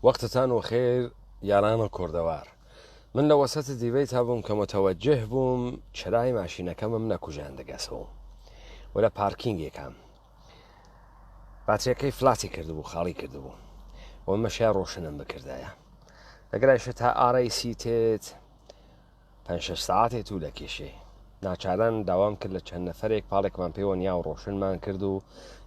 وەختتان و خێر یارانە کوردەوار. من لە وەسەت دیڤەی تا بووم کە متەوەجه بووم چرای ماشینەکەمم نەکوژان دەگەسەوە و لە پارکینگێکم باتریەکەی فلاتی کردبوو خاڵی کردبوو و مەشای ڕۆشنم بکردایە لەگەرایشە تا ئارەی سیتێت 5-6 ساعتێت و لە کێشێ ناچاران داوام کرد لە چەند نەفەرێک پاڵێکمان پێوە نیا و ڕۆشنمان کرد و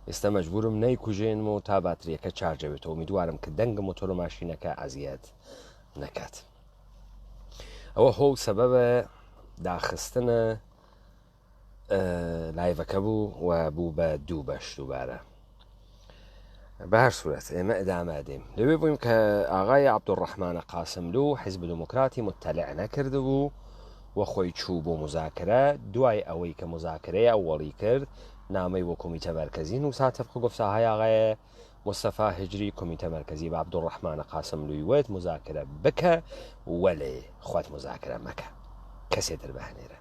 ئێستا مەجبورم نەیکوژێنم و تا باتریەکە چارجەوێتەوە میدوارم کە دەنگە مۆتۆر و ماشینەکە ئازیەت نەکات. ئەوە هۆ سەبەبە داخستنە لایڤەکە بوو و بوو بە 2 بەش دووبارە. بە هەر سوورەت ئێمە ئەدامە دێم لەوێ بوویم کە ئاغای عەبدوڕەحمانە قاسملوو حیزب دموکراتی متەلع نەکردبوو و خۆی چوو بۆ مزاکرە. دوای ئەوەی کە مزاکرەیە ئەوەڵی کرد نامەی وە کۆمیتە مەرکەزی نووسا تەبقە گفتە های ئاغای مستەفا هجری کۆمیتە مەرکەزی بە عەبدوڕەحمانە قاسملووی وێت مزاکرە بکە وەلێ خوات مزاکرە مەکە کەسێتر بەهێنێرە.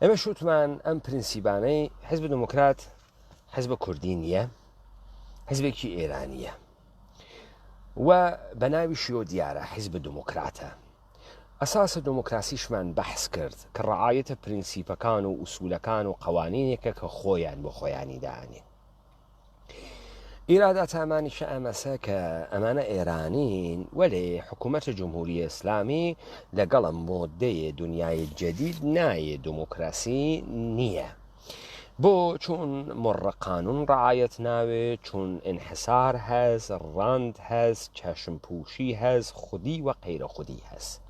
ئێمە شوتمان ئەم پرینسیبانەی حیزب دموکرات حیزب کوردی نییە، حیزبێکی ئێرانیە و بە ناوی شیۆ دیارە حیزب دموکراتە. ئەساسە دموکراسیشمان بەحس کرد کە ڕعایەتە پرینسیپەکان و ئوسولەکان و قەوانینێکە کە خۆیان بۆ خۆیانی داهێنێ. ئیرادات ئەمانیشە ئەمەسە کە ئەمانە ئێرانین وەلێ حکوومەتە جمهوری ئیسلامی لەگەڵم مۆدەیە دنیای جەدید نایە دموکراسی نییە. بۆ چون مڕە قانون ڕعایەت ناوێت، چون انحسار هەست، ڕاند هەست، چەشمپوشی هەست، خودی و قەیرە خودی هەست.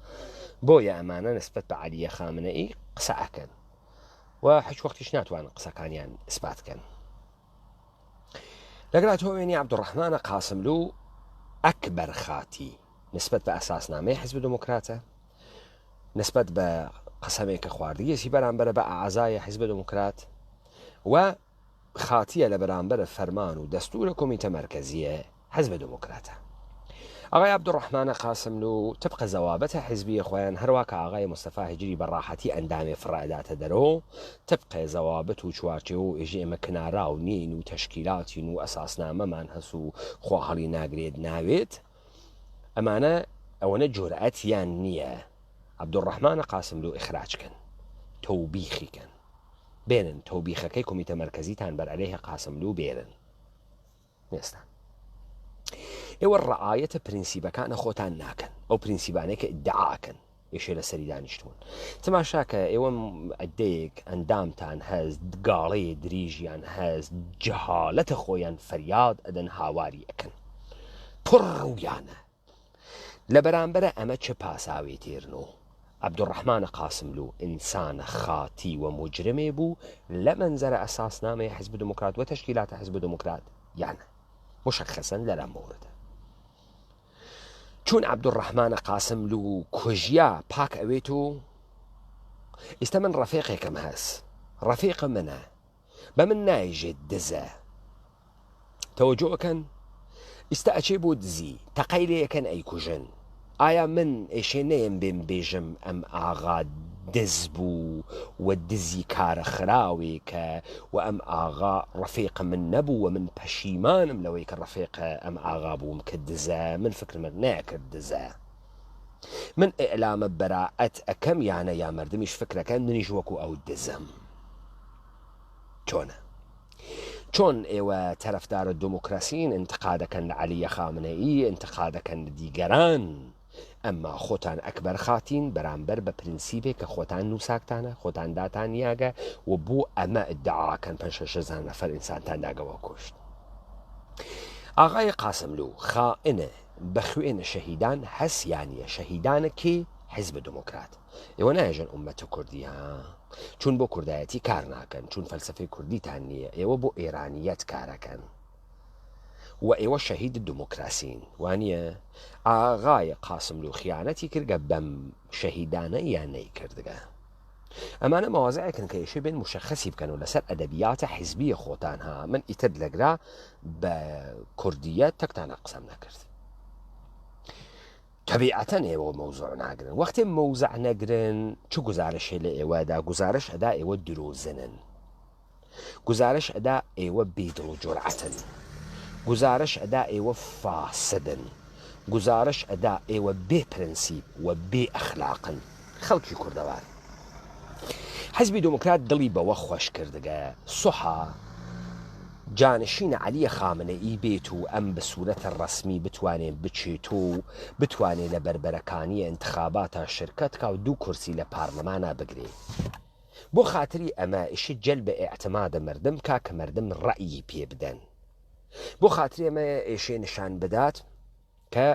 بۆیە ئەمانە نسبەت بە عەلیە خامنەئی قسە ئەکەن و هیچ وەختیش ناتوانن قسەکانیان ئیسباتکەن. لەگەڵا تۆ وێنی عەبدوڕەحمانە قاسملوو ئەکبەر خاتی نسبەت بە ئەساسنامەی حیزب دموکراتە، نسبەت بە قەسەمێکە خواردیەسی بەرامبەرە بە ئەعزای حیزب دموکرات و خاتیە لە بەرامبەرە فەرمان و دەستورە کۆمیتە مەرکەزیە حیزب دموکراتە. ئاغای عەبدوڕەحمانە قاسملوو تبقە زەوابەتە حیزبیە خۆیان هەروە کە ئاغای مستەفا هجری بەڕاحەتی ئەندامێ فڕائداتە دەرەوە تبقە زەوابەت و چوارچێ و ئێژێ ئێمە کناراو نین و تەشکیلاتین و ئەساسنامەمان هەس و خۆ هەڵی ناگرێت ناوێت. ئەمانە ئەوەنە جورئەتیان نییە عەبدوڕەحمانە قاسملوو ئیخراجکەن تەوبیخیکەن بێنن تەوبیخەکەی کۆمیتە مەرکەزیتان بەر عەلەیهی قاسملوو بێرن. نێستان ئێوە ڕعایەتە پرینسیبەکانە خۆتان ناکەن، ئەو پرینسیبانەیە کە ئیدعاکەن یەشێ لە سەری دانیشتون. تەماشاکە ئێوە ئەدەیەک ئەندامتان هەست، گاڵەیە دریژیان هەست، جەهالەتە خۆیان فەریاد ئەدەن هاواری ئەکەن پڕویانە لە بەرامبەرە ئەمە چه پاساوێتێرنەوە. عەبدوڕەحمانە قاسملوو ئینسانە خاتی و مجرمێ بوو لە مەنزەرە ئەساسنامەی حیزب دموکرات و تەشکیلاتە حیزب دموکرات یانە مشخصاً لەلا مۆردە. چون عەبدوڕەحمانە قاسملوو کوژیا پاک ئەوێت و ئێستا من ڕەفیقێکم هەست، ڕەفیقە منە، بە من نایژێت دزە. تەوەجۆکەن ئێستا ئەچێ بۆ دزی تەقەی لێیەکەن ئەیکوژن. ئایا من ئێشێنەیەم بێم بێژم ئەم ئاغا دز بوو و دزی کارە خراوێکە و ئەم ئاغا ڕەفیق من نەبوو و من پەشیمانم لەوەی کە ڕەفیقە ئەم ئاغا بووم کە دزە. من فکرمە نەکرد دزە. من ئێعلامە بەراعەت ئەکەم یانە یا مردمیش فکرەکەن منیش وەکو ئەو دزم. چۆنە؟ چۆن ئێوە تەرەفدارە دموکراسین انتقادەکەن لە عەلیە خامنەئی، انتقادەکەن لە دیگەران، ئەمما خۆتان ئەکبەر خاتین بەرامبەر بە پرینسیپێک کە خۆتان نووساکتانە، خۆتان داتان یاگە و بۆ ئەمە ئیدعاکەن 5-6 نەفەر ئینسانتان داگەوە کوشت. ئاغای قاسملوو خائنە بە خوێنە شەهیدان هەسیانیە. شەهیدانەکی حیزب دموکرات ئێوە نایژن ئومەتە کوردی ها، چون بۆ کوردایەتی کار ناکەن، چون فەلسفەی کوردیتان نییە، ئێوە بۆ ئێرانیەت کارەکەن و ئێوە شەهید دموکراسین وانە. ئاغای قاسملوو خیانەتی کردگە بەم شەهیدانە یان نەیکردگە. ئەمانە مەوازەیەکن کە ئێشێ بێن مشخصی بکەن و لەسەر ئەدەبیاتە حیزبیە خۆتان ها. من ئیتر لەگرا بە کوردیە تەکتانە قسەم نەکرد. طبیعەتەن ئێوە مەوزوع ناگرن. وەختێ مەوزع نەگرن چ گزارشێ لە ئێوەدا؟ گزارش ئەدا ئێوە درۆزنن، گزارش ئەدا ئێوە بێدڵ و جورعەتن، گزارش ئەدا ئێوە فاسدن، گزارش ئەدا ئێوە بێ پرەنسیب و بێ ئەخلاقن خەڵکی کوردەوار. حیزبی دموکرات دڵی بەوە خۆش کردگە سوحا جانشینە عەلیە خامنەئی بێت و ئەم بە سوورەتە ڕەسمی بتوانێت بچێت و بتوانێت لە بربەرەکانی ئینتخاباتە شرکەت کا و 2 کورسی لە پارلەمانە بگرێ. بۆ خاتری ئەمە ئیشی جەل بە ئێعتمادە مردم کا کە مردم ڕەئی پێ بدەن. بۆ خاتری ئەمە ئێشێ نیشان بدات کە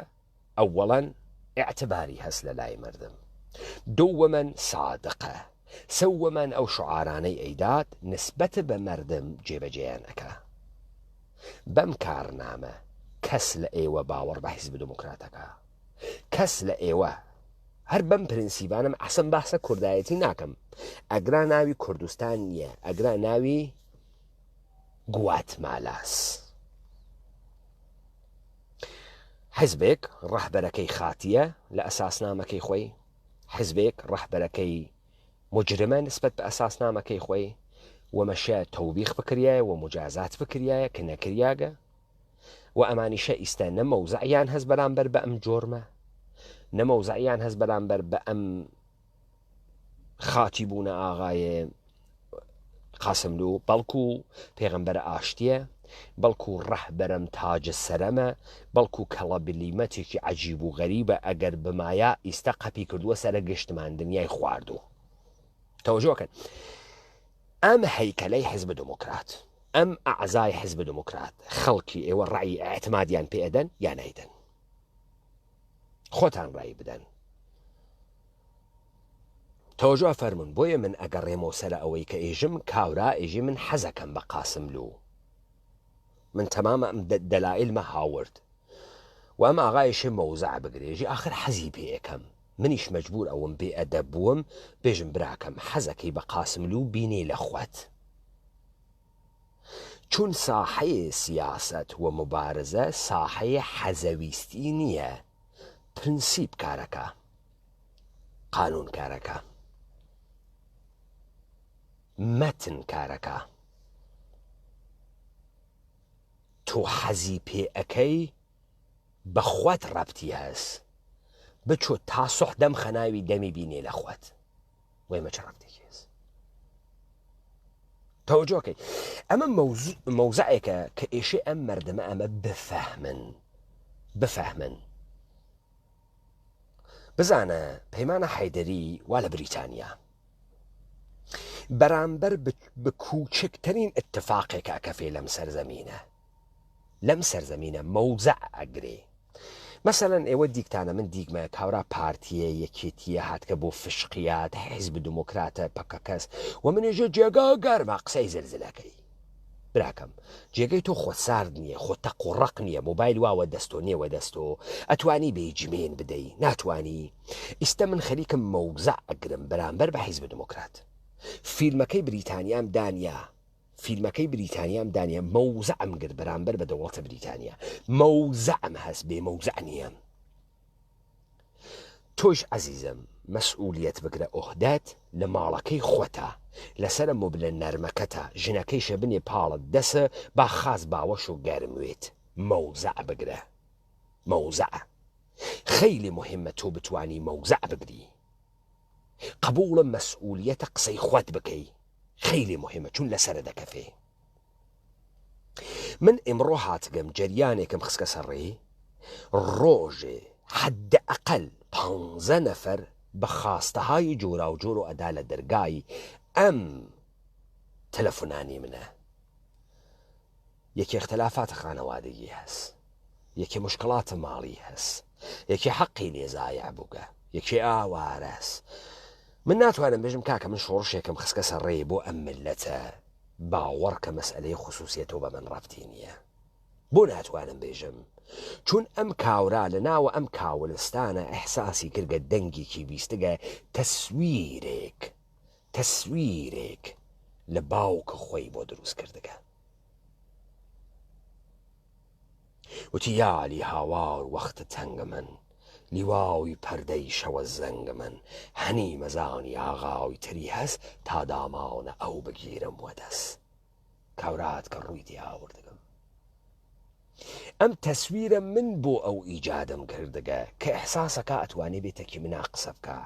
ئەوەڵەن ئێعتباری هەست لە لای مردم، دووەمەن سادقە، سەوەمەن ئەو شعارانەی ئەیدات نسبەت بە مردم جێبەجێیان ئەکا. بەم کارنامە کەس لە ئێوە باوەڕ بە حیزب دموکراتەکە، کەس لە ئێوە هەر بەم پرینسیبانم ئەسم باسە کوردایەتی ناکەم، ئەگرا ناوی کوردستان نییە، ئەگرا ناوی گواتمالاس. حزبێک ڕەهبەرەکەی خاتیە لە ئەساسنامەکەی خۆی، حزبێک ڕەهبەرەکەی مجرمە نسبەت بە ئەساسنامەکەی خۆی، ومەشە تەوبیخ بکریایە و مجازات بکریایە کە نەکریاگە و ئەمانیشە ئیستا نەمەوزعیان هەست بەرامبەر بە ئەم جۆرمە، نەمەوزعیان هەست بەرامبەر بە ئەم خاتی بوونە ئاغایە قاسملوو، بەڵکو پێغەمبەرە ئاشتیە، بەڵکو ڕەهبەرم تاجە سەرەمە، بەڵکو کەڵە بلیمەتێکی عەجیب و غەریبە ئەگەر بمایە ئیستا قەپی کردووە سەرە گشتمان دنیای خواردوو. تەوەجۆکەن ئەم هەیکەلەی حیزب دموکرات، ئەم ئەعزای حیزب دموکرات خەڵکی ئێوە ڕای ئەعتمادیان پێ ئەدەن یان نەیدەن؟ خۆتان ڕای بدەن. تەوەجۆ فەرمون بۆیە من ئەگەڕێمەوە سەر ئەوەی کە ئێژم کاورا ئێژی من حەزەکەم بە قاسملوو، من تەمامە ئەم دەلائلمە هاورد و ئەم ئاغایشی مەوزع بگرێژی آخر حەزی پێ یەکەم، منیش مەجبور ئەوم بێ ئەدەب بووم بێژم براکەم حەزەکەی بە قاسملوو بینێ لە خوات، چون ساحەیە سیاست و مبارزە ساحەیە حەزەویستی نییە، پرنسیب کارەکە، قانون کارەکە، مەتن کارەکە. تۆ حەزی پێ ئەەکەی بە خوات ڕەبتی هەست، بچۆ تا سوح دەم خەناوی دەمی بینێ لە خوات، وەی مەچ ڕەبتێکی هەست. تەوەجۆکەی ئەمە مەوزعێکە کە ئێشێ ئەم مردمە ئەمە بفەهمن. بزانە پەیمانە حەیدەری وا لە بریتانیا بەرامبەر بە کوچکترین اتفاقێکە کەفێ لەم سەرزەمینە مەوزع ئەگرێ. مەسەلەن ئێوە دیکتانە من دیگمە کاورا پارتیە یەکێتیە هاتکە بۆ فشقیات حیزب دموکراتە پەکەکەس و منێژە جێگا گەرمە قسەی زلزلەکەی. براکەم جێگەی تۆ خۆت سارد نییە، خۆت تەقوڕق نییە، مۆبایل واوە دەستۆ نییەوە دەستۆ، ئەتوانی بێجمێن بدەی ناتوانی. ئیستا من خەریکم مەوزع ئەگرم بەرامبەر بە حیزب دموکرات. فیلمەکەی بریتانیام دانیا مەوزعم کرد بەرامبەر بە دەوڵەتە بریتانیا، مەوزعم هەست بێ مەوزع نییە. تۆش عەزیزم مەسئولیەت بگرە ئۆهدەت لە ماڵەکەی خۆتە، لەسرە مبلە نەرمەکەتە، ژنەکەیشە بنێ پاڵت دەسە با خاز باوەش و گەرموێت. مەوزع بگرە، مەوزع خەیلی مهمە تۆ بتوانی مەوزع بگری. قبولە مەسئولیەتە قسەی خۆت بکەی، خەیلی مهمە چون لەسرە دەکەفێ. من ئێمڕۆ هاتگەم جەریانێکم خسکە سەڕێ، ڕۆژێ حەدە ئەقل 15 نەفەر بە خاستەهای جۆرا و جۆر و ئەدا لە دەرگای ئەم تەلەفۆنانی منە. یەکی اختلافاتە خانەوادەگی هەست، یەکی مشکڵاتە ماڵی هەست، یەکی حەقی لێزایع بووگە، یەکی ئاوارە هەست. من ناتوانم بێژم کاکە من شۆڕشێکم خسکە سەڕێ بۆ ئەم ملەتە باوەڕ کە مەسئلەی خصوصیەتەوە بە من ڕەبتی نییە. بۆ ناتوانم بێژم چون ئەم کاورا لە ناوە ئەم کاولستانە ئەحساسی کردگە دەنگێکی بیستگە تەسویرێک لە باوکە خۆی بۆ دروست کردگە. وتی یالی هاوار وەختە تەنگە من، لیواوی پەردەی شەوە زەنگە من، هەنی مەزانی ئاغاوی تری هەست تا داماونە ئەو بگیرم وە دەست. کاورات کە ڕووی دیاوردگەم ئەم تەسویرە من بۆ ئەو ئیجادم کردگە کە ئەحساسەکە ئەتوانێ بێتەکی مناقسە بکە،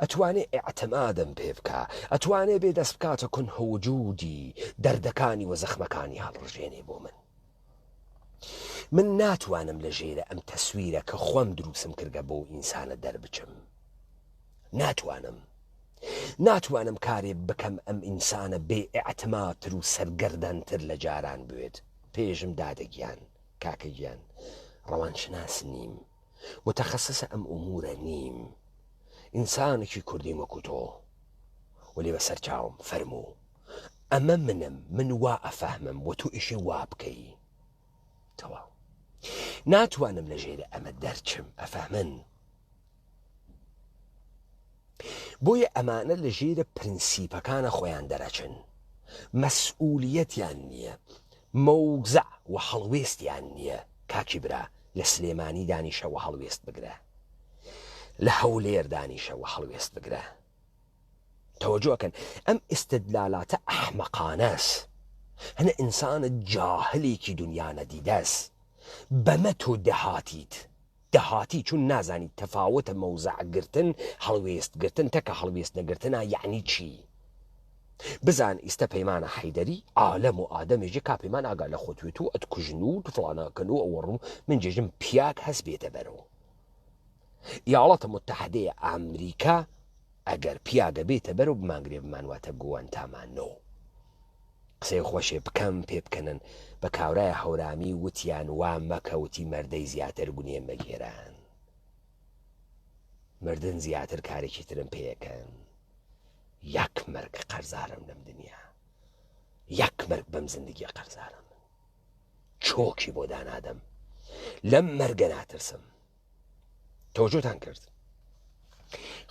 ئەتوانێ ئێعتمادم پێ بکە، ئەتوانێ بێ دەست بکاتە کونهە وجودی دەردەکانی و زەخمەکانی هەڵڕژێنێ بۆ من ناتوانم لە ژێرە ئەم تەسویرە کە خۆم دروستم کردگە بۆ ئینسانە دەربچم. ناتوانم کارێ بکەم ئەم ئینسانە بێ ئێعتمادتر و سەرگەردانتر لە جاران بوێت. پێشم دادەگیان کاکەگیان ڕەوانشناس نیم، متەخەسسە ئەم ئومورە نیم، ئینسانێکی کوردی وەکو تۆ وەلێ بەسەر چاوم فەرموو ئەمە منم، من وا ئەفەهمم و تو ئیشی وا بکەی. تەواو ناتوانم لە ژێرە ئەمە دەرچم، ئەفەهمن. بۆیە ئەمانە لە ژێرە پرینسیپەکانە خۆیان دەرەچن، مەسئولیەتیان نییە، مەوزع و هەڵوێستیان نییە. کاکی برا لە سلێمانی دانیشەوە هەڵوێست بگرە، لە هەولێر دانیشەوە هەڵوێست بگرە. تەوەجۆکەن ئەم ئستدلالاتە ئەحمەقانەس، هەنە ئینسانە جاهلێکی دنیانە دیدەس. بەمە تۆ دەهاتی چون نازانیت تەفاوتە مەوزعگرتن هەڵوێستگرتن تەکە هەڵوێست نەگرتنە یعنی چی. بزان ئیستە پەیمانە حەیدەری ئالەم و ئادەمێژە کا پەیمان ئاگا لە خۆتوێت و ئەتکوژن و فڵانەکەن و ئەوەڕوو من جێژم پیاک هەست بێتە بەرەوە. ئیاڵەتە متحدەیە ئەمریکا ئەگەر پیاگە بێتە بەرەو بمانگرێ بمانواتە گوانتامانۆ. قسەی خۆشێ بکەم پێ بکەنن بە کاورایە هەورامی وتیان وا مەکەوتی مەردەی زیاتر گونێ مەگێران، مردن زیاتر کارێکی ترم پێەکەن. یەک مەرگ قەرزارم لەم دنیا، یەک مەرگ بەم زندگی قەرزارم، چۆکی بۆ دانادەم، لەم مەرگە ناترسم. تەوەجۆتان کرد.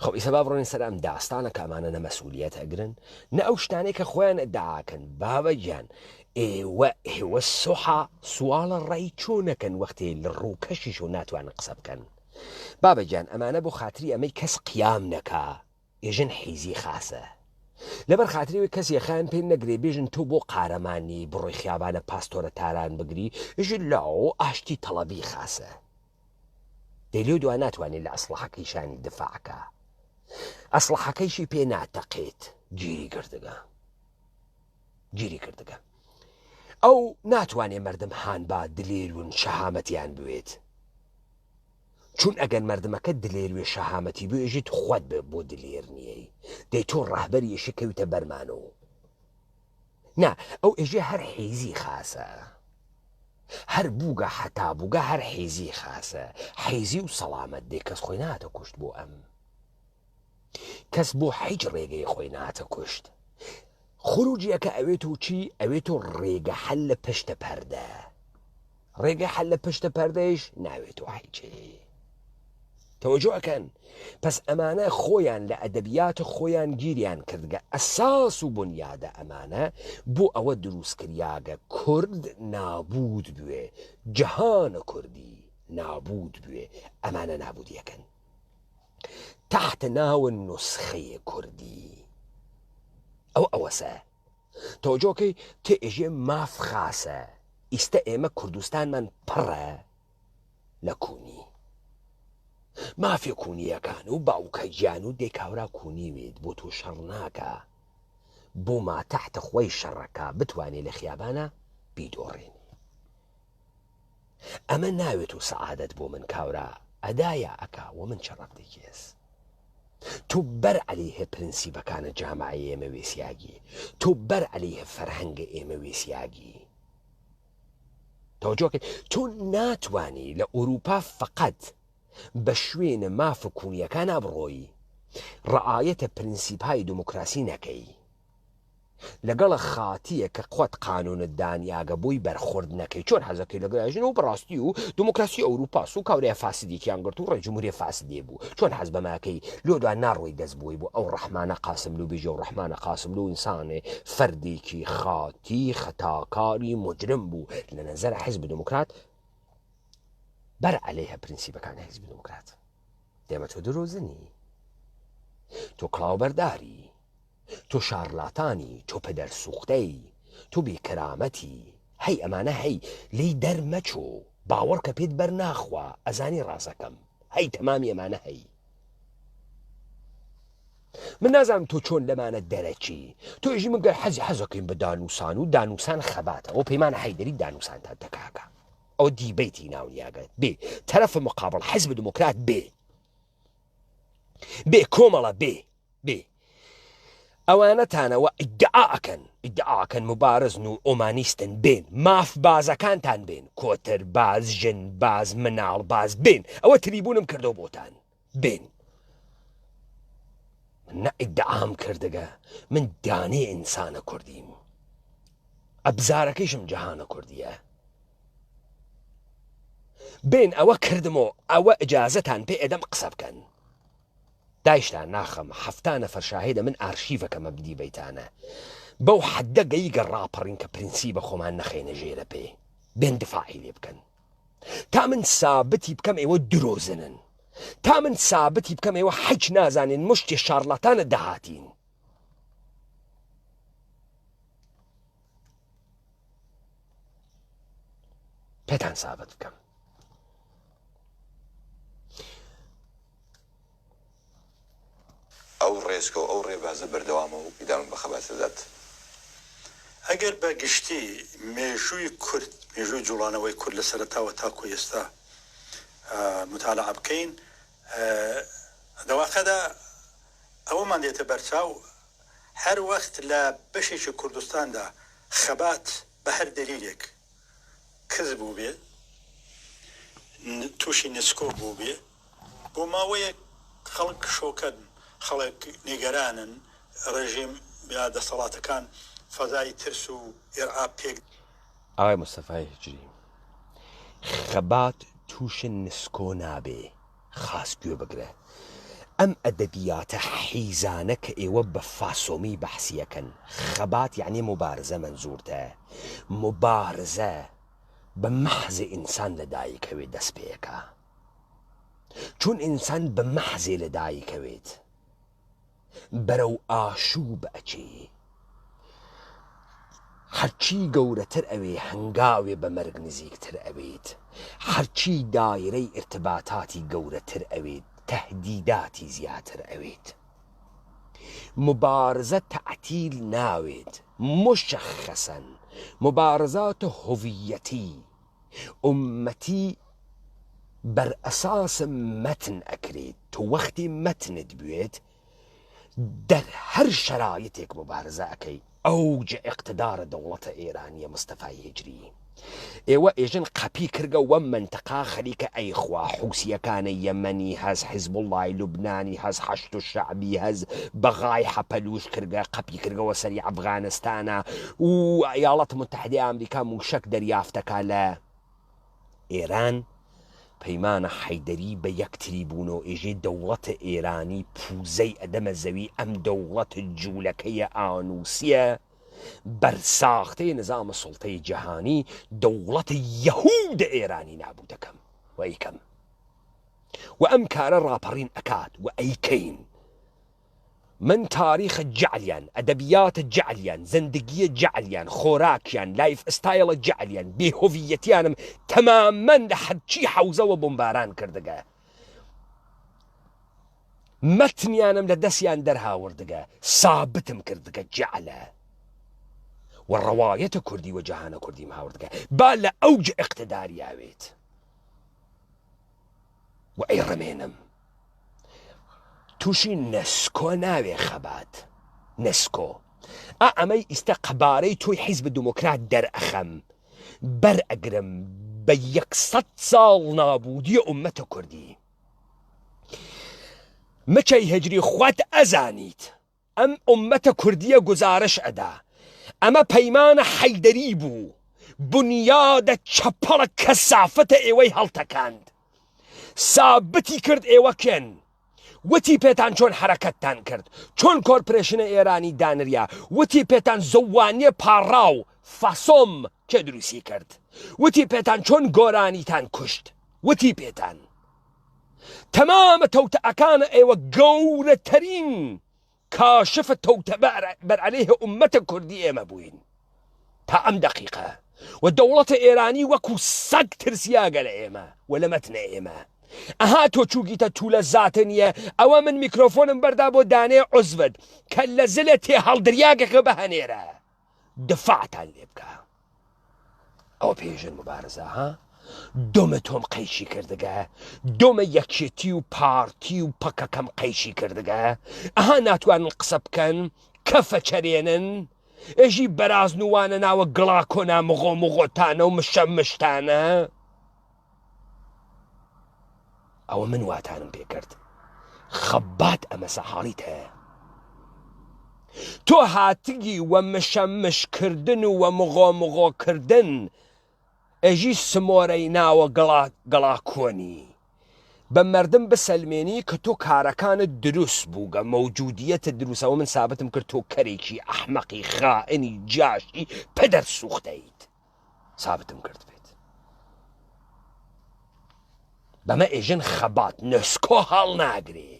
خۆ ئیسە با بڕۆین سەر ئەم داستانە کە ئەمانە نە مەسئولیەت ئەگرن نە ئەو شتانەی کە خۆیان ئەدعاکەن. بابەگیان ئێوە سوحا سوالە ڕێی چۆنەکەن وەختێ لە ڕووکەشیش و ناتوانن قسە بکەن. بابەگیان ئەمانە بۆ خاتری ئەمەی کەس قیام نەکا ئێژن حیزی خاسە. لەبەر خاتریوی کەسی خیان پێ نەگرێ بێژن تۆ بۆ قارەمانی بڕۆی خیابانە پاستۆرە تاران بگری ئژن لاو ئاشتی تەڵەبی خاسە. دەیلێ دوای ناتوانێت لە ئەسڵحەکەی شانی دفاعکە، ئەسڵحەکەیشی پێ ناتەقێت. گیری کردگە ئەو ناتوانێ مردم هانبا دلێرون شەهامەتیان بوێت، چون ئەگەر مردمەکە دلێروێ شەهامەتی بوو ئێژیت خۆت بۆ دلێر نییەی دەی تۆ ڕاهبەری ئێشی کەوتە بەرمانەوە. نا ئەو ئێژێ هەر حیزی خاسە، هەر بووگە حتا بووگە هەر حیزی خاسە. حیزی و سەڵامەت دێ کەس خۆی ناتە کوشت بۆ ئەم، کەس بۆ هیچ ڕێگەی خۆی ناتە کوشت. خروجیەکە ئەوێت و چی ئەوێت و ڕێگە حەل لە پشتە پەردە. ڕێگە حەل لە پشتە پەردەیش ناوێت و هیچی. تەوەجۆکەن پس ئەمانە خۆیان لە ئەدەبیات خۆیان گیریان کردگە ئەساس و بنیادە ئەمانە بۆ ئەوە دروستکریاگە کورد نابود بوێ، جەهانە کوردی نابود بوێ. ئەمانە نابودیەکەن تحت ناو نسخەیە کوردی. ئەوەسە تۆجۆکەی تێژێ ماف خاسە. ئیستە ئێمە کوردستانمان پڕە لە کونی مافی کونیەکان و باوکە گیان و دێکاورا کونیوێت بۆ تۆ شەڕ ناکە، بۆ ما تحت خۆی شەڕەکە بتوانێت لە خیابانە بیدۆڕێنی. ئەمە ناوێت و سەعادەت بۆ من کاورا ئەدایە ئەکا و من چڕەت دەکێس. تۆ بەر عەلەیهە پرینسیپەکانە جامعەی ئێمە وێسیاگی، تۆ بەر عەلەیهە فەرهەنگە ئێمە وێسیاگی. تەوەجۆکە تۆ ناتوانی لە ئوروپا فقط بە شوێنە ماف کونیەکان ئەبڕۆی ڕعایەتە پرینسیپای دموکراسی نەکەی لەگەڵە خاتیە کە قوت قانونت دانیاگە بۆی بەرخورد نەکەی. چۆن حەزەکەی لەگەڵژن و بەڕاستی و دموکراسی ئەوروپاس و کاورەیە فاسدێکیان گرت و ڕێجمهوریە فاسدێ بوو. چۆن حەز بەماکەی لۆ دوان ناڕۆی دەست بووی بۆ ئەو ڕەحمانە قاسملو بێژە و ڕەحمانە قاسملو ئینسانێ فەردێکی خاتی خەتاکاری مجرم بوو لە نەزەرە حیزب دموکرات بەر عەلەیهە پرینسیپەکانی حیزب دموکرات. دێمە تۆ درۆزنی، تۆ کڵاوبەرداری، تۆ شارلاتانی، تۆ پەدەرسوختەی، تۆ بێکرامەتی. هەی ئەمانە هەی لی دەرمەچۆ باوەڕ کە پێت بەرناخوا ئەزانی ڕاستەکەم هەی تەمامی ئەمانە هەی من نازانم تۆ چۆن لەمانە دەرەچی تۆ ژی من گەر حەزەکەین بە دانووسان و دانووسان خەباتە ئەو پەیمانە حەیدەری دانووسانتان دەکاکە ئەو دیبەیتی ناونیاگەت بێ تەرەفە مقابڵ حیزب دموکرات بێ کۆمەڵە بێ ئەوانەتانەوە ئیدعاکەن مبارزن و ئۆمانیستن بێن ماف بازەکانتان بێن کۆتر باز ژن باز مناڵ باز بێن ئەوە تریبوونم کردەوە بۆتان بێن من ئیدعام کردگە من دانێ ئینسانە کوردیم ئەبزارەکەیشم جەهانە کوردیە بێن ئەوە کردمەوە ئەوە ئجازەتان پێ ئەدەم قسە بکەن دایشتان ناخەم هەفتە نەفەر شاهێدە من ئارشیڤەکەمە بدی بەیتانە بەو حەدە گەیگە ڕاپەڕین کە پرینسی بە خۆمان نەخێنە ژێرە پێ بێن دفاعی لێ بکەن تا من سابتی بکەم ئێوە درۆزنن تا من سابتی بکەم ئێوە حەج نازانین مشتی شارڵەتانە دەهاتین پێتان سابت بکەم ئەو ڕێزکە و ئەو ڕێبازە بەردەوامە و ئیدام بە خەباتەدات ئەگەر بە گشتی مێژووی کورد مێژووی جوڵانەوەی کورد لە سەرەتاوە تاکو ئێستا مطالعە بکەین دەواقەدا ئەوەمان دێتە بەرچاو هەر وەخت لە بەشێکی کوردستاندا خەبات بە هەر دەلیلێک کەس بوو بێ تووشی نسکۆ بوو بێ بۆ ماوەیەک خەڵک شۆکەن خەڵک نیگەرانن ڕێژیم یا دەسەڵاتەکان فەزای ترس و ئێرعا پێک ئاوای مستەفای هجری خەبات تووشی نسکۆ نابێ خاس گوێ بگرە ئەم ئەدەبیاتە حیزانە کە ئێوە بە فاسۆمی بەحسیەکەن خەبات یعنی مبارزە منزورتە مبارزە بە مەحزی ئینسان لەدایکەوێت دەست پێیەکە چون ئینسان بە مەحزێ لەدایکەوێت بەرەو ئاشوب ئەچێ هەرچی گەورەتر ئەوێ هەنگاوێ بە مەرگ نزیکتر ئەوێت هەرچی دایرەی ئرتباتاتی گەورەتر ئەوێت تەهدیداتی زیاتر ئەوێت مبارزە تەعتیل ناوێت مشەخەسەن مبارزات هویەتی ئومەتی بەر ئەساس مەتن ئەکرێت تو وەختی مەتنت بوێت در هەر شەرایەتێک مبارزە ئەەکەی ئەوجە ئیقتدارە دەوڵەتە ئێرانیە مستەفای هجری ئێوە ئێژن قەپی کردگە وە منتەقا خەریکە ئەیخوا حوسیەکانە یەمەنی هەز حیزب وڵای لوبنانی هەز حەشت و شەعبی هەز بەغای حەپەلوش کردگە قەپی کردگەوە سەری ئەفغانستانە و ئەیاڵەت متحدەی ئەمریکا موشک دەریافتەکە لە ئێران پەیمانە حەیدەری بە یەکتری بوونەوە ئێژێ دەوڵەتە ئێرانی پوزەی ئەدەمە زەوی ئەم دەوڵەت جوولەکەیە ئانووسیە بەرساختەی نظامە سوڵتەی جەهانی دەوڵەتە یەهودە ئێرانی نابوو دەکەم و ئەیکەم و ئەم کارە ڕاپەڕین ئەکات و ئەیکەین من تاریخە جعلیان ئەدەبیاتە جعلیان زندگیە جعلیان خۆراکیان لایف ئستایڵە جعلیان بێهۆڤیەتیانم تەمامەن لە هەرچی حەوزەوە بۆمباران کردگە مەتنیانم لە دەستیان دەرهاوردگە سابتم کردگە جعلە و ڕەوایەتە کوردی و جەهانە کوردیم هاوردگە با لە ئەوج ئیقتداریاوێت و ئەیڕەمێنم تووشی نسکۆ ناوێ خەبات نسکۆ ئەمەی ئیستا قەبارەی تۆی حیزب دموکرات دەرئەخەم بەرئەگرم بە 100 ساڵ نابوودی ئومەتە کوردی مچەی هجری خوات ئەزانیت ئەم ئومەتە کوردیە گزارش ئەدا ئەمە پەیمانە حەیدەری بوو بنیادە چەپەڵە کەسافەتە ئێوەی هەڵتەکاند سابتی کرد ئێوە کێن وتی پێتان چۆن حرەکەتتان کرد چۆن کۆرپۆرێشنە ئێرانی دانریا وتی پێتان زەوانیە پاڕاو فاسۆم کێ دروستی کرد وتی پێتان چۆن گۆرانیتان کوشت وتی پێتان تەمامە تەوتەکانە ئێوە گەورەترین کاشفە تەوتە بەرعەلەیه ئومەتە کوردی ئێمە بووین تا ئەم دەقیقە والدوڵەتە ئێرانی وەکو سەگ ترسیاگە لە ئێمە و لە مەتنە ئێمە ئەها تۆ چووگیتە تو لە زاتە نییە ئەوە من میکرۆفۆنم بەردا بۆ دانێ عوزبت کە لە زلە تێ هەڵدریاگەکە بەهەنێرە دفاعتان لێ بکە ئەوە پێژن مبارزە ها دۆمە تۆم قەیشی کردگە دۆمە یەکێتی و پارتی و پەکەکەم قەیشی کردگە ئەها ناتوانن قسە بکەن کەفە چەرێنن ئێژی بەرازنووانە ناوە گڵا کۆنا مغۆ مغۆتانە و مشە مشتانە ئەوە من واتانم پێکرد خەبات ئەمە سەحاڵیت هەیە تۆ هاتگی وە مشە مشکردن و وە مغۆ مغۆکردن ئەژی سمۆرەی ناوە گڵا کۆنی بە مەردم بسەلمێنی کە تۆ کارەکانت دروست بوو گە مەوجودیەتە دروستەوە من سابتم کرد تۆ کەرێکی ئەحمەقی خائنی جاشی پەدەر سوختەیت سابتم کرد بێت بەمە ئێژن خەبات نسکۆ هەڵ ناگرێ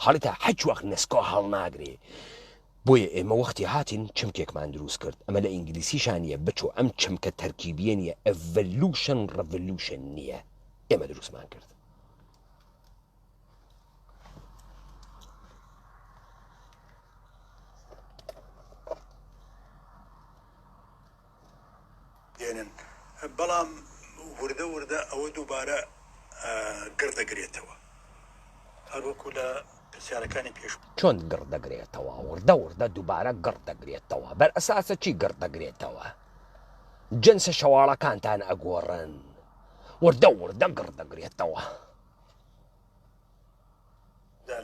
حاڵیتە هەچ وەخت نسکۆ هەڵ ناگرێ بۆیە ئێمە وەختی هاتین چمکێکمان دروست کرد ئەمە لە ئینگلیسیشانیە بچۆ ئەم چمکە تەرکیبیە نیە ئەڤەلوشن ڕەڤەلوشن نییە ئێمە دروستمان کرد دێنن بەڵام وردە وردە ئەوە دووبارە گردەگرێتەوە هەروەکو لە پرسیارەکانی پێش چۆن گردەگرێتەوە وردە وردە دووبارە گردەگرێتەوە بەر ئەساسە چی گردەگرێتەوە جنسە شەواڵەکانتان ئەگۆڕن وردە وردە گردەگرێتەوە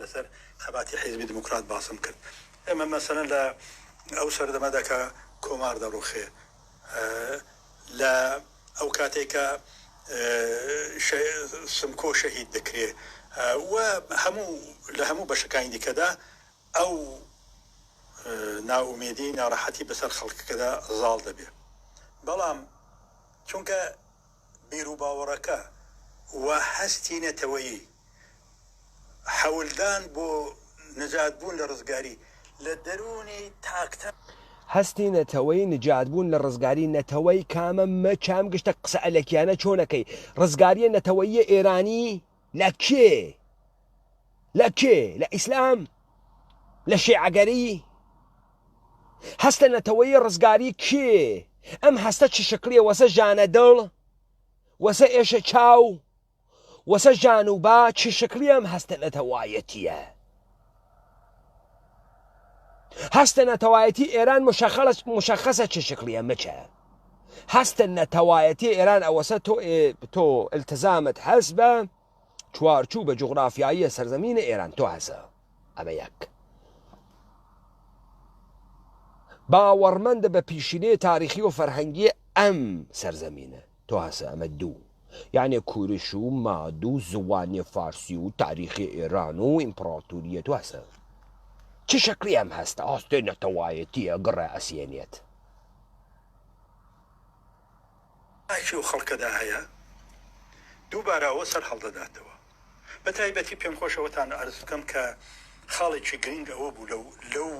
لەسەر خەباتی حیزبی دموکرات باسم کرد ئێمە مەسەلەن لە ئەو سەردەمەدا کە کۆمار دەڕوخێ لە ئەو کاتێکە سمکۆ شەهید دەکرێ و لە هەموو بەشەکانی دیکەدا ئەو ناومێدی ناڕەحەتی بەسەر خەڵکەکەدا زاڵ دەبێ بەڵام چونکە بیر و باوەڕەکە و هەستی نەتەوەیی حەولدان بۆ نەجاتبوون لە ڕزگاری لە دەرونی تاکتە هەستی نەتەوەی نجاتبوون لە ڕزگاری نەتەوەی کامە چام گشتە قسە ئەلەکیانە چۆنەکەی ڕزگاریە نەتەوەیی ئێرانی لە کێ لە ئیسلام لە شیعەگەری هەستە نەتەوەیی ڕزگاری کێ ئەم هەستە چ شکلیە وەسە ژانە دڵ وەسە ئێشە چاو وەسە ژان و با چ شکلی ئەم هەستە نەتەوایەتیە هەستە نەتەوایەتی ئێران مشخصە چ شکلیە مچە هەستە نەتەوایەتی ئێران ئەوەسە تۆ التزامت هەست بە چوارچوو بە جوغرافیاییە سەرزەمینە ئێران تۆ هەسە ئەمە یەک باوەڕمەندە بە پیشینەی تاریخی و فەرهەنگی ئەم سەرزەمینە تۆ هەسە ئەمە دوو یعنی کوورش و ماد و زوانی فارسی و تاریخی ئێران و ئیمپراتوریە تو هەسە چه شکلی ئەم هەستە ئاستێ نەتەوایەتیە گڕە ئەسیێنێت ئاچی و خەڵکەدا هەیە دووبارەوە سەر هەڵدەداتەوە بە تایبەتی پێم خۆشەوەتان ئەرز بکەم کە خاڵێکی گرنگ ئەوە بوو لەو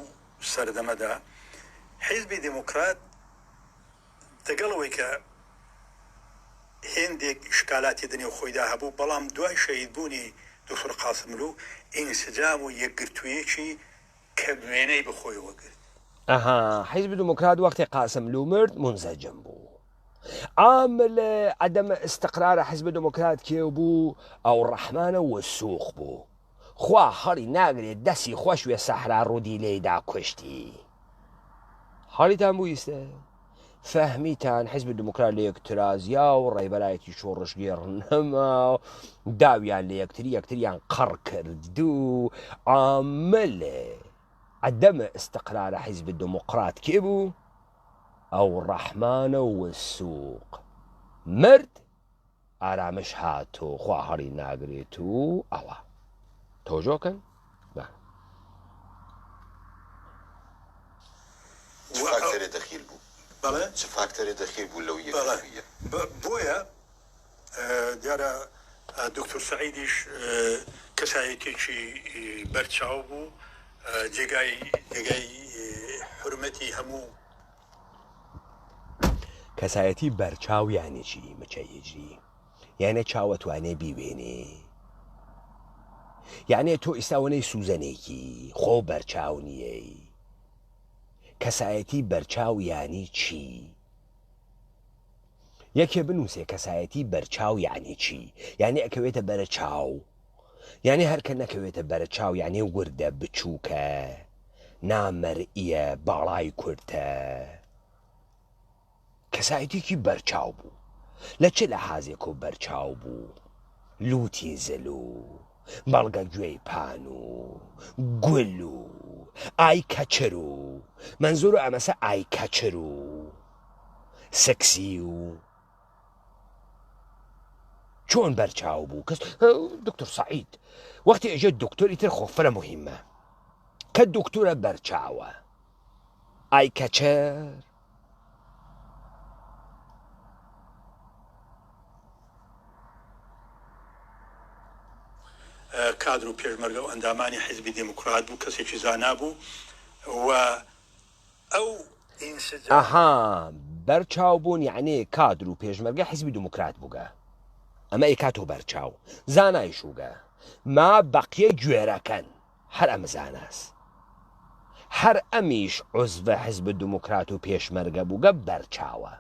سەردەمەدا حیزبی دموکرات دەگەڵەوەی کە هێندێک شکالاتی دنیا خۆیدا هەبوو بەڵام دوای شەهیدبوونی دکتۆر قاسملو ئینسجام و یەکگرتوویەکی کە وێنەی بخۆیەوە گرت حیزبی دموکرات وەختی قاسملو مرد منزەجم بوو عامل عدم استقرار حزب دموکرات کێ بوو ئەو ڕەحمانە وەسووق بوو خوا هەڵی ناگرێت دەستی خۆشوێ سەحرا ڕوودی لێدا کوشتی حاڵیتان بوویستە فەهمیتان حزب دموکرات لە یەکترازیا و ڕێبەرایەتی شۆڕژگێڕنەما داویان لە یەکتریان قەڕ کرد و عامل عدم استقرار حزب دموکرات کێ بوو ئەو ڕەحمانە وەسووق مرد ئارامش هاتۆ خوا هەڵی ناگرێت و ئەوە تۆژۆکەن فاکتەرێ دەخیل بوو بەڵێ چه فاکتەرێ دەخیل بوو لەو یەکگرتوویە بۆیە دیارە دکتۆر سەعیدیش کەسایەتێکی بەرچاو بوو جێگای حرمەتی هەموو کەسایەتی بەرچاو یانی چی مچەیجری یانە چاوەتوانێ بیوێنێ یانێ تۆ ئێستاوەنەی سوزەنێکی خۆ بەرچاو نیەی کەسایەتی بەرچاو یانی چی یەکێ بنووسێ کەسایەتی بەرچاو یانی چی یعنی ئەکەوێتە بەرە چاو یعنی هەرکە نەکەوێتە بەرە چاو یعنی وردە بچووکە نامەرئیە باڵای کورتە کەسایەتێکی بەرچاو بوو لە چ لە حازێک و بەرچاو بوو لوتی زل و بەڵگە گوێی پان و گول و ئای کەچر و منزور و ئەمەسە ئای کەچر و سکسی و چۆن بەرچاو بوو کەس دکتۆر سعید وەختی ئەژێ دکتۆری تر خۆفرە مهمە کە دکتۆرە بەرچاوە ئای کەچەر کادر و پێشمەرگە و ئەندامانی حیزبی دموکرات بوو کەسێکی زانا بوو و ئەو ئەها بەرچاو بوون یعنی کادر و پێشمەرگە حیزبی دموکرات بووگە ئەمە ئێکاتۆ بەرچاو زانایشوگە ما بەقیە گوێرەکەن هەر ئەمە زاناس هەر ئەمیش عوزڤە حیزب دموکرات و پێشمەرگە بووگە بەرچاوە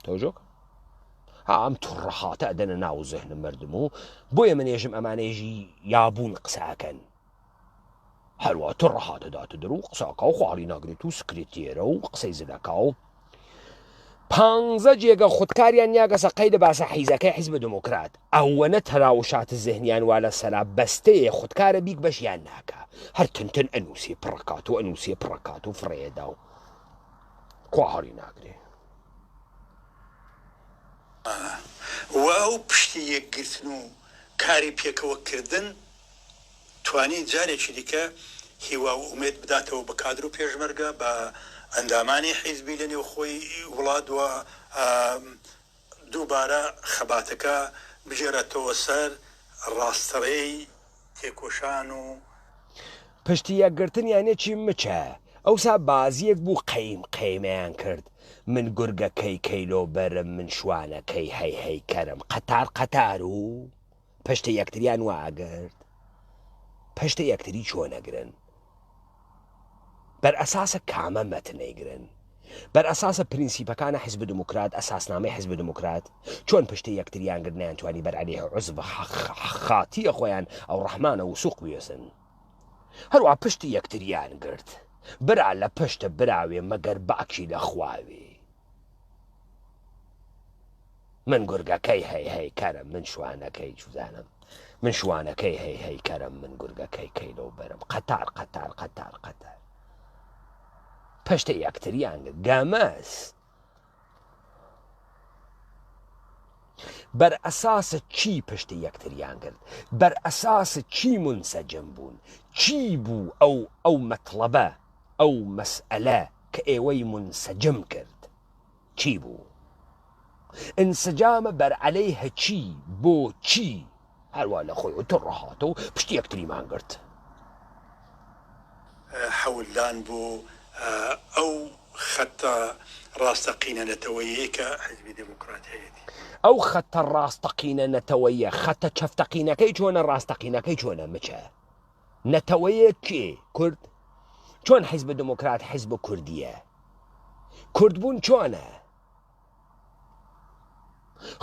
تۆژۆک ئەم توڕەخاتە ئەدەنە ناو زەهنم مردم و بۆیە منێژم ئەمانێژی یابوون قساکەن هەروە توڕەخاتە داتە دەر و قساکە و خواڵی ناگرێت و سکرێتێرە و قسەی زلەکە و 15 جێگە خودکاریان نیاگەسە قەیدە باسە حیزەکەی حیزب دموکرات ئەوەنە تەراوشات زەهنیان وا لە سەرا بەستەیە خودکارە بیک بەشیان ناکە هەر تنتن ئەنووسی پڕکات و ئەنووسی پڕکات و فڕێدا و خواڵی ناگرێت و ئەو پشتی یەکگرتن و کاری پێکەوەکردن توانی جارێکی دیکە هیوا و ئومێد بداتەوە بە کادر و پێشمەرگە بە ئەندامانی حیزبی لە نێو خۆی وڵات و دووبارە خەباتەکە بژێرێتەوە سەر ڕاستەڕێی تێکۆشان و پشتی یەکگرتن یانێ چی مچە ئەوسا بازیەک بوو قەیم قەیمەیان کرد من گورگەکەی کەیلۆ بەرم من شوانەکەی هەی کەرم قەتار قەتار و پشتە یەکتریان واگرت پشتە یەکتری چۆنەگرن بەر ئەساسە کامە مەتنەیگرن بەر ئەساسە پرینسیپەکانە حیزب دموکرات ئەساسنامەی حیزب دموکرات چۆن پشتە یەکتریان گرنیان توانی بەر عەلەیه عوزڤ خاتیە خۆیان ئەو ڕەحمانە و سوق بێسن هەروە پشتی یەکتریان گرت برا لە پشتە براوێ مەگەر باکی لە خواوێ من گورگەکەی هەی کەرم من شوانەکەی جوزانم من شوانەکەی هەی کەرم من گورگەکەی کەیلۆ بەرم قەتار پشتە یەکتریان گەمەس بەر ئەساسە چی پشتە یەکتریان کرد بەر ئەساسە چی منسەجم بوون چی بوو ئەو مەطلبە ئەو مەسئلە کە ئێوەی منسەجم کرد چی بوو ئینسجامە بەر عەلەیه چی بۆ چی هەروە لە خۆی توڕەهاتە و پشتی یەکتریمان کرد حەولدان بۆ ئەو خەتە ڕاستەقینە نەتەوەیە کە حیزبی دموکرات هەیەی ئەو خەتە ڕاستەقینە نەتەوەیە خەتە چەفتەقینەکەی چۆنە ڕاستەقینەکەی چۆنە مچە نەتەوەیە کێ کورد چۆن حیزب دموکرات حیزب کوردیە کوردبوون چۆنە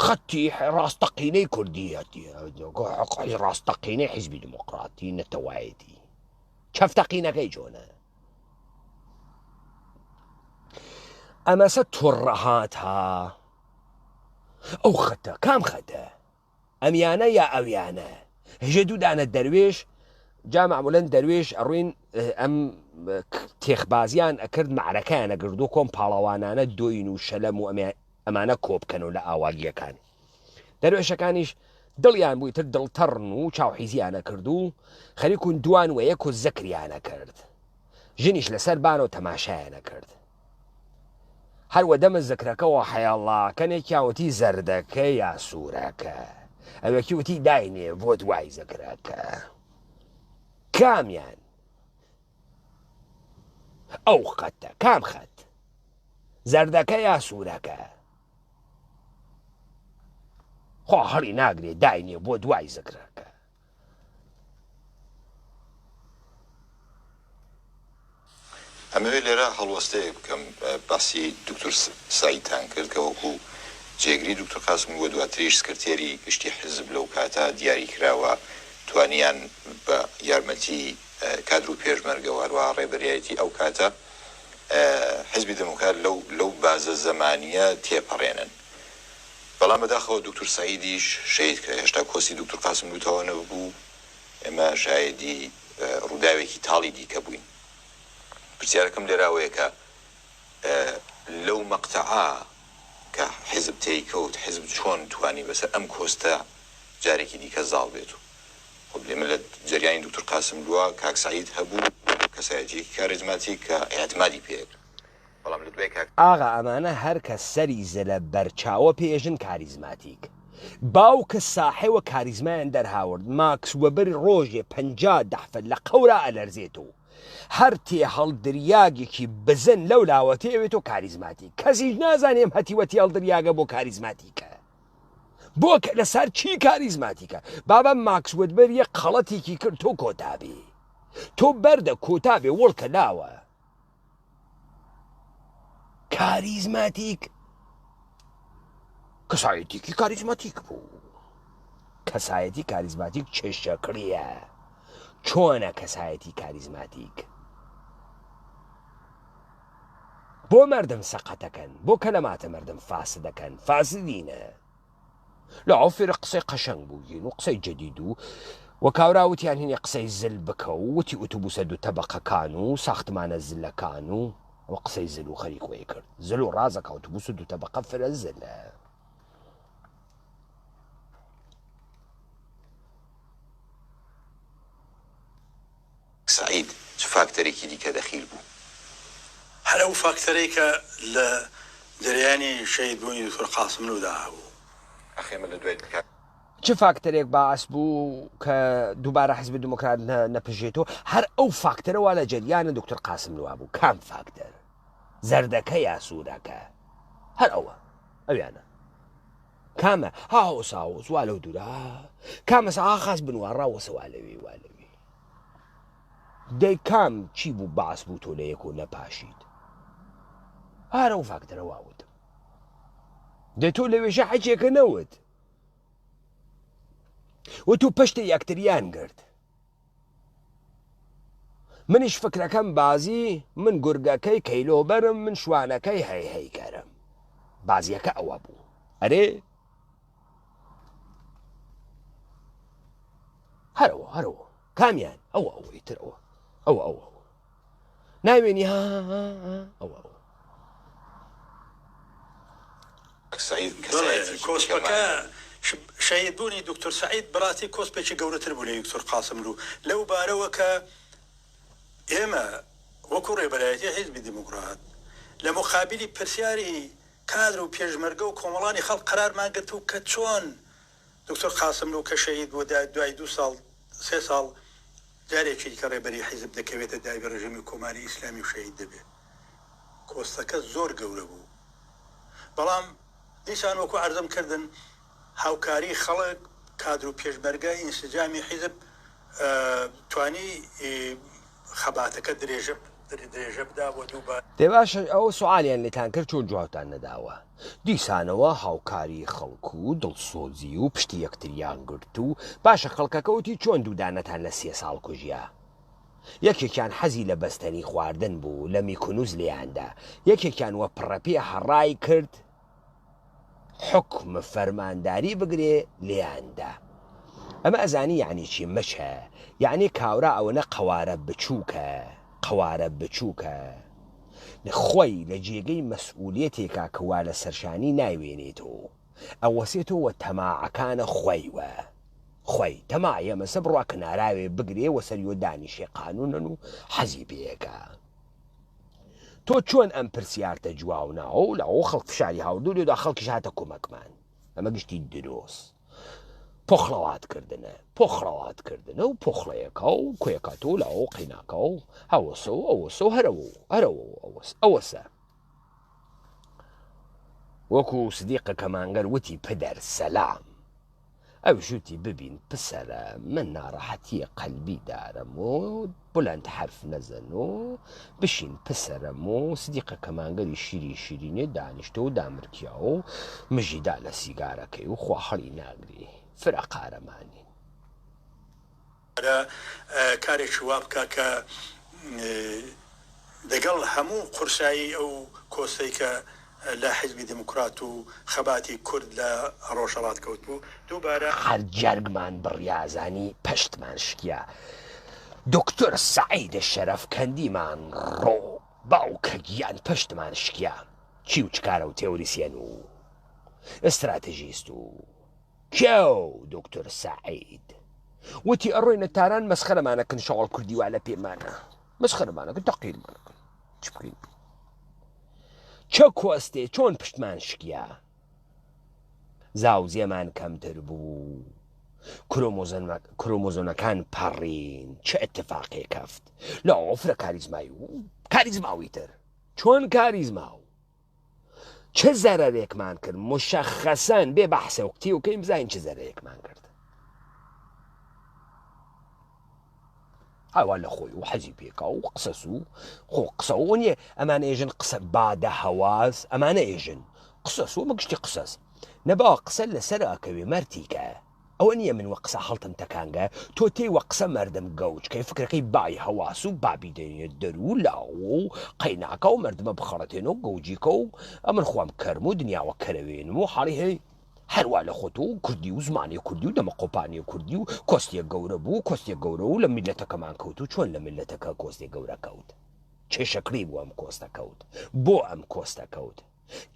خەتی ڕاستەقینەی کوردیەتی ڕاستەقینەی حیزبی دموکراتی نەتەوایەتی چەفتەقینەکەی چۆنە ئەمەسە توڕەهاتە ئەو خەتە کام خەتە ئەمیانە یا ئەویانە هەژێ دوودانە دەروێش جا معمولەن دەروێش ئەڕوین ئەم تێخبازیان ئەکرد معرەکەیانە گرد و کۆم پاڵەوانانە دۆین و شەلەم و ئەمانە کۆبکەن و لە ئاواگیەکان دەروێشەکانیش دڵیان بووی تر دڵتەڕن و چاوحیزیانە کرد و خەریکون دوان و یەک و زەکریانە کرد ژنیش لەسەر بانە و تەماشایانە کرد هەروە دەمە زەکرەکەەوە حەیاڵاکەنێکیاوەتی زەردەکە یا سوورەکە ئەوەکی وتی داینێ بۆ دوای زەکرەکە کامیان ئەو خەتە کام خەت زەردەکە یا سوورەکە خوا هەڵی ناگرێ داینێ بۆ دوای زگرەکە. ئەمەوێت لێرە هەڵوەستەیە بکەم باسی دکتۆر سعیدتان کرد کە وەکو جێگری دکتۆر قاسم بۆ دواتریش سکرتێری گشتی حزب لەو کاتە دیاری کراوە توانیان بە یارمەتی کادر و پێشمەرگەوەروە ڕێبەریایەتی ئەو کاتە حزبی دموکرات لەو بازە زەمانیە تێپەڕێنن. بەڵام بەداخەوە دکتۆر سعیدیش شەید کرا هێشتا کۆسی دکتۆر قاسم لوتەوە نەبوو، ئێمە شایەدی ڕووداوێکی تاڵی دیکە بووین. پرسیارەکەم لێراوەیە کە لەو مەقتەعا کە حزب تێی کەوت حزب چۆن توانی بەسەر ئەم کۆستە جارێکی دیکە زاڵ بێت و خب لێمە لە جریانی دکتۆر قاسم لووە کاک سعید هەبوو کەسایەتێکی کاریزماتیک کە ئێعتمادی پێکرد. بەڵام لە دوای کاک ئاغا ئەمانە هەر کە سەری زلە بەرچاوە پێژن کاریزماتیک باوکە ساحێوە کاریزمایان دەرهاورد ماکس وەبەر ڕۆژێ 50 دەحفەت لە قەورا ئەلەرزێت و هەر تێ هەڵدریاگێکی بزن لەو لاوەتێوێت و کاریزماتی کەسیش نازانێم هەتیوەتی هەڵدریاگە بۆ کاریزماتیکە بۆ لەسەر چی کاریزماتیکە. بابە ماکس وەبەر یەک خەڵەتێکی کرد تۆ کۆتابێ تۆ بەردە کۆتابێ وڵکە لاوە کاریزماتیک کەسایەتێکی کاریزماتیک بوو. کەسایەتی کاریزماتیک چێشەکڕیە. چۆنە کەسایەتی کاریزماتیک؟ بۆ مردم سەقەتەکەن بۆ کەلەماتە مردم فاسدەکەن فاسدینە لە ئەوفێرە قسەی قەشەنگ بووین و قسەی جەدید و وەکاوراوتیان هینێ قسەی زل بکە و وتی ئۆتۆبوسە دوو تەبەقەکان و ساختمانە زلەکان و ئەوە قسەی زل و خەریک وەی کرد. زل و ڕازەکە ئۆتۆبوس و دوو تەبەقە فرە زلە. سعید چ فاکتەرێکی دیکە دەخیل بوو؟ هەر ئەو فاکتەرەی کە لە جریانی شەید بوونی دکتۆر قاسم لوودا هەبوو. ئەخێمە لە دوای چه فاکتەرێک باس بوو کە دووبارە حزب دموکرات نەپژێتەوە؟ هەر ئەو فاکتەرەوە لە جریانە دکتۆر قاسم لووا بوو. کام فاکتەر؟ زەردەکە یا سوورەکە؟ هەر ئەوە ئەویانە کامە هاوس هاوس وا لەو دوورە کامە سەعا خاس بنوارڕاوەسە وا لەوێ وا لەوێ دەی کام چی بوو باس بوو تۆ لە یەک و نەپاشید؟ هەر ئەو فاکتەرە واوتم دەی تۆ لەوێژە حەجێکە نەوت و تو پشتی یەکتریان گرت. منیش فکرەکەم بازی من گورگەکەی کەیلۆبەرم من شوانەکەی هەیهەیکەرم. بازیەکە ئەوە بوو. ئەرێ هەرەوە هەرەوە کامیان ئەوە ئەوەی ترەوە ئەوە ناوێنی ها ئەوە کۆسپەکە شەید بوونی دکتۆر سعید بڕاتی کۆسپێکی گەورەتر بوو لە دکتۆر قاسم لوو لەو بارەوە کە ئێمە وەکو ڕێبەرایەتی حیزبی دموکرات لە مقابلی پرسیاری کادر و پێشمەرگە و کۆمەڵانی خەڵک قەرارمان گرت و کە چۆن دکتۆر قاسم لوو کە شەید بوو دوای 2 ساڵ 3 ساڵ جارێکی کە ڕێبەری حیزب دەکەوێتە دای ڕژێمی کۆماری ئیسلامی و شەید دەبێت. کۆستەکە زۆر گەورە بوو بەڵام دیسان وەکو عەرزم کردن هاوکاری خەڵک کادر و پێشمەرگە ئینسجامی حیزب توانی خەباتەکە درێژە بدا بۆ دووبار. دەی باشە ئەو سوالیان لێتان کرد چۆن جوابتان نەداوە. دیسانەوە هاوکاری خەڵک و دڵسۆزی و پشتی یەکتریان گرت و باشە خەڵکەکەوتی چۆن دوودانەتان لە 3 ساڵ کوژیا. یەکێکیان حەزی لە بەستەنی خواردن بوو لە میکونوز لێیاندا یەکێکیان وە پڕەپێ هەڕای کرد حکم فەرمانداری بگرێ لێیاندا. ئەمە ئەزانی یعنی چی مەچە یعنی کاورا ئەوەنە قەوارە بچووکە خۆی لە جێگەی مەسئولیەتێکا کەوا لە سەرشانی ناوێنێتەوە ئەوەسێتەوە تەماعەکانە خۆی تەماعە مەسە بڕوا کناراوێ بگرێ وە سەریۆ دانیشێ قانونن و حەزی بەیەکە. تۆ چۆن ئەم پرسیارتە جواوناوە و لەەوە خەڵک فشاری هاوردوو لێدا خەڵکیش هاتە کۆمەکمان. ئەمە گشتی دروست پۆخڵەواتکردنە و پۆخڵەیەکە و کوێکەتۆ لەەوە قیناکە و هەوەسە و هەرەوە ئەوەسە. وەکو سدیقە کەمانگەر وتی پدەر سەلام ئەو ژووتی ببین پسەرە من ناڕەحەتی قەلبی دارم و بڵند حرف نەزەن و بشین پسەرم و سدیقە کەمانگەری شیری شیرینێ دانیشتە و دامرکیا و مژیدا لە سیگارەکەی و خوا هەڵی ناگری فرە قارەمانی کارێکی وا بکە کە لەگەڵ هەموو قورسایی ئەو کۆستەی کە لە حیزبی دموکرات و خەباتی کورد لە ڕۆژهەڵات کەوت بوو دووبارە هەر جەرگمان بڕیازانی پشتمان شکیا دکتۆر سەعید شەرەفکەندیمان ڕۆ باوکە گیان پشتمان شکیا چی و چکارە و تێوریسیەن و ئستراتژیست و کێو دکتۆر سەعید وتی ئەڕۆینە تاران مەسخەرەمانەکەن شەغڵ کوردیوا لە پێمانە مەسخەرەمانەکەن تەقیرمانەکەن چ بکەین چه کۆستێ چۆن پشتمان شکیا زاوزێمان کەمتر بوو کرۆمۆزۆنەکان پەڕین چه ئەتفاقێ کەفت لە ئۆفرە کاریزمایی و کاریزماوی تر چۆن کاریزماو چه زەرەرێکمان کرد مشەخەسەن بێ بەحسە و قتی و کەیم بزانین چه زەرەرێکمان کرد هاوان لە خۆی و حەزی پێکا و قسەس و خۆ قسەوە نییە ئەمانە ئێژن قسە بادە هەواز ئەمانە ئێژن قسەس و مەگشتی قسەس نەبا قسە لەسەر ئاکەوێ مەرتیکە ئەوە نییە من وە قسە هەڵتن تەکانگە تۆ تێی وە قسە مەردم گەوچکەی فکرەکەی بای هەواس و بابی دێنێت دەرو لاوە و قەیناکە و مردمە بخەڵەتێن و گەوجیکە و ئەمن خۆم کەرم و دنیاوە کەرەوێنم و حاڵی هەی هەروە لە خۆت و کوردی و زمانی کوردی و دەمەقۆپانی کوردی و کۆستێک گەورە بوو کۆستێک گەورە و لە میلەتەکەمان کەوت و چۆن لە میلەتەکە کۆستێک گەورە کەوت چێشەکری بوو ئەم کۆستە کەوت بۆ ئەم کۆستە کەوت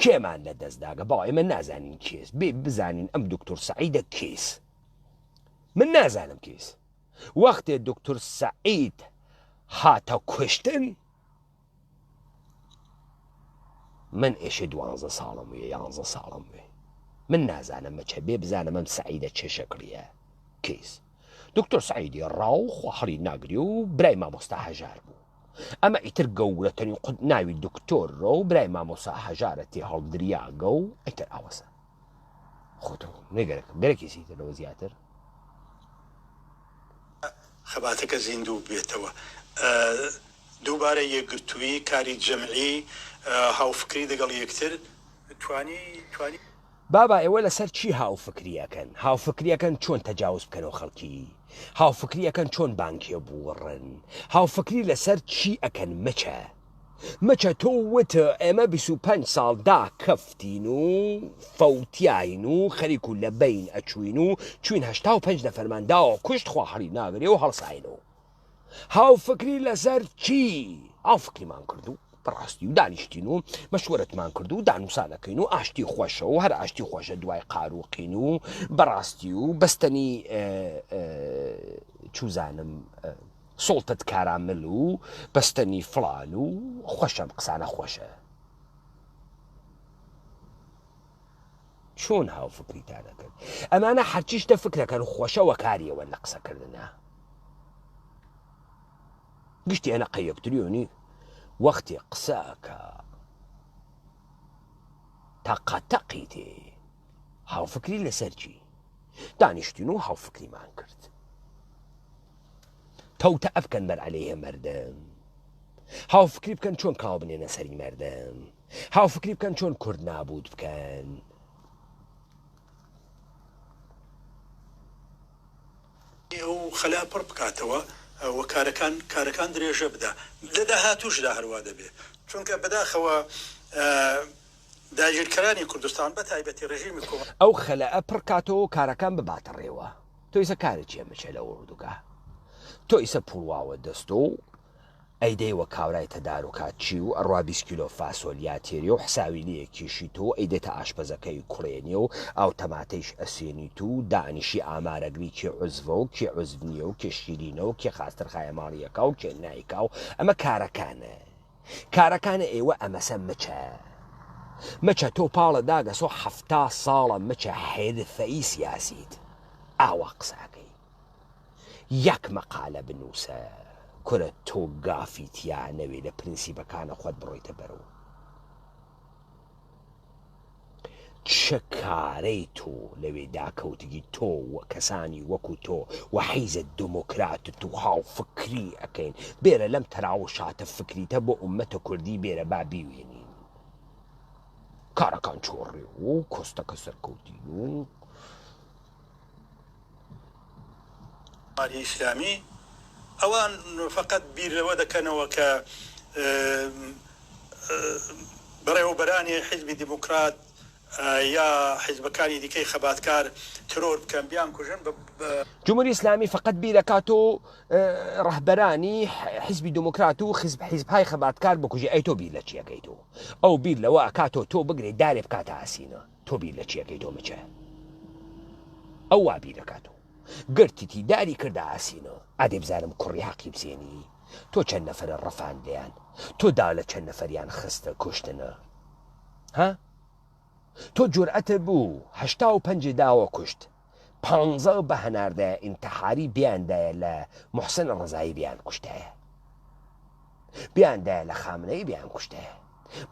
کێمان لە دەستداگە باوای من نازانین کێس بێ بزانین ئەم دکتۆر سەعیدە کێس من نازانم کێس وەختێ دکتۆر سەعید هاتە کوشتن من ئێشە 12 ساڵم وێ 11 ساڵم وێ من نازانم مەچە بێ بزانم ئەم سەعیدە چێشەکریە کەیس دکتۆر سەعیدی ڕاو خوا هەڵی ناگری و برای مامۆستا هەژار بوو ئەمە ئیتر گەورەترین قوت ناوی دکتۆر ڕۆ و برای مامۆستا هەژارە تێ هەڵدریاگە و ئیتر ئاوەسە خۆتۆ نێگەرەکەم گەرەکی سیترەوە زیاتر خەباتەکە زیندوو بێتەوە دووبارە یەکگرتووی کاری جەمعی هاوفکری لەگەڵ یەکتر توانی بابا ئێوە لەسەر چی هاوفکریەکەن هاوفکریەکەن چۆن تەجاوز بکەنەوە خەڵکی هاوفکریەکەن چۆن بانکیە بوەڕن هاوفکری لەسەر چی ئەکەن مەچە تۆ وتە ئێمە 25 ساڵدا کەفتین و فەوتیاین و خەریک و لە بین ئەچوین و چوین 85 نەفەرمانداوە کوشت خوا هەڵی ناگرێ و هەڵساینەوە هاوفکری لەسەر چی هاوفکریمان کردو بەڕاستی و دانیشتین و مەشوەرەتمان کرد و دانووسانەکەین و ئاشتی خۆشە و هەر ئاشتی خۆشە دوای قاروقین و بەڕاستی و بەستنی چوزانم سڵتت کارامل و بەستنی فڵان و خۆشەم قسانە خۆشە چۆن هاوفکریتانەکەن ئەمانە هەرچیشتە فکرەکەن خۆشەوە کاریەوە لە قسەکردنە گشتی ئەنە قەیەکتریۆنی وەختی قسەکە تەقەتەقی تێ هاوفکری لەسەر چی دانیشتین و هاوفکریمان کرد تەوتە ئەبکەن بەر عەلەیهە مەردم هاوفکری بکەن چۆن کاڵ بنێنە سەری مەردم هاوفکری بکەن چۆن کورد نابود بکەن ئەو خەلا پڕ بکاتەوە و کارەکان درێژە بدە لە داهاتووشدا هەروە دەبێت چونکە بەداخەوە داگیرکەرانی کوردستان بە تایبەتی ڕژیمی کۆمەڵ ئەو خەلە پڕکاتەوە کارەکان بباتە ڕێوە تۆ ئیسە کارێکیە مەچە لە وردوگە تۆ ئیسە پوڵواوە دەست و ئەیدەیوە کاورای تەدار و کاتچی و ئەڕوا 20 کیلۆ فاسۆلیا تێری و حساوی لەیەکیشی تۆ ئەیدێتە ئاشپەزەکەی کوڕێنیە و ئاو تەماتەیش ئەسێنیت و دانیشی ئامارەگری کێ عوزڤە و کێ عوزڤنیە و کێ شیرینە و کێ خاستر خایەماڵیەکە و کێ نایکا و ئەمە کارەکانە ئێوە ئەمەسە مەچە تۆ پاڵە داگەسۆ 70 ساڵە مەچە حێرفەی سیاسیت ئاوا قساکەی یەک مەقالە بنووسە کورە تۆ گافیتیانەوێ لە پرینسیبەکانە خۆت بڕۆیتە بەرەوە چه کارەی تۆ لەوێ داکەوتگی تۆ کەسانی وەکو تۆ و حیزت دموکراتت و هاوفکری ئەەکەین بێرە لەم تەراوە شاتە فکریتە بۆ ئومەتە کوردی بێرە با بیوێنین کارەکان چۆڕێ و کۆستەکە سەرکەوتین و ئیسلامی ئەوان فقط بیر لەوە دەکەنەوە کە بەڕێوەبەرانی حیزبی دیموکرات یا حیزبەکانی دیکەی خەباتکار ترۆر بکەن بیان کوژن جمهوری ئیسلامی فقط بیر دەکات و ڕەهبەرانی حیزبی دموکرات و حیزبهای خەباتکار بکوژی ئەی تۆ بیر لە چیەکەیتەوە ئەو بیر لەوە ئەکاتەوە تۆ بگرێ دارێ بکاتە ئاسینە تۆ بیر لە چیەکەیتەوە مچە ئەو وا بیر دەکاتەوە گرتیتی داری کردە ئاسینە ئادێ بزانم کوڕی حەقی بزێنی تۆ چەند نەفەرە ڕەفاندیان تۆ دا لە چەند نەفەریان خستە کوشتنە ها تۆ جورئەتە بوو 85 داوە کوشت 15 بە هەناردە ئینتحاری بیاندایە لە محسن ڕزایی بیان کوشتایە بیاندایە لە خامنەی بیان کوشتایە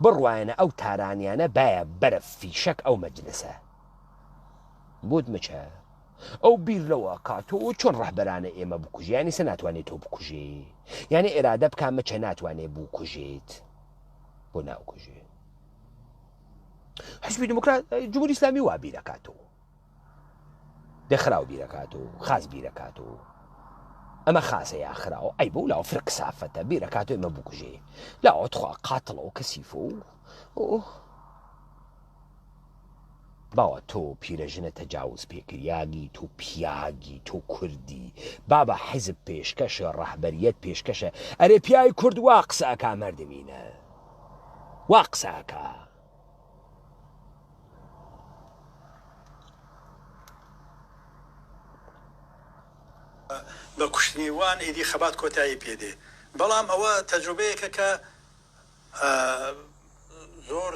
بڕوایەنە ئەو تارانیانە بایە بەرە فیشەک ئەو مەجلسە بۆت مچە ئەو بیر لەوە کاتۆ چۆن ڕەهبەرانە ئێمە بکوژیانی سە ناتوانێت تۆ بکوژی یعنی ئێرادە بکان مەچە ناتوانێت بوو کوژێت بۆ ناوکوژێت حزبی دموکرات جمهوری ئیسلامی وا بیرەکاتەوە دەخراو بیرەکاتەوە خاز بیرەکاتەوە ئەمە خاسە یاخراوە ئەی بۆ لاوە فرق سافەتە بیرەکاتەوە ئێمە بکوژێ لاوە تخوا قاتڵەوە کەسیفە و باوە تۆ پیرەژنە تەجاوز پێکریاگی تۆ پیاگی تۆ کوردی بابە حیزب پێشکەشە ڕەهبەریەت پێشکەشە ئەرێ پیای کورد وا قسەکە مەردمینە وا قسەکە بە کوشتنیوان ئیدی خەبات کۆتایی پێدێ بەڵام ئەوە تەجروبەیەکە کە زۆر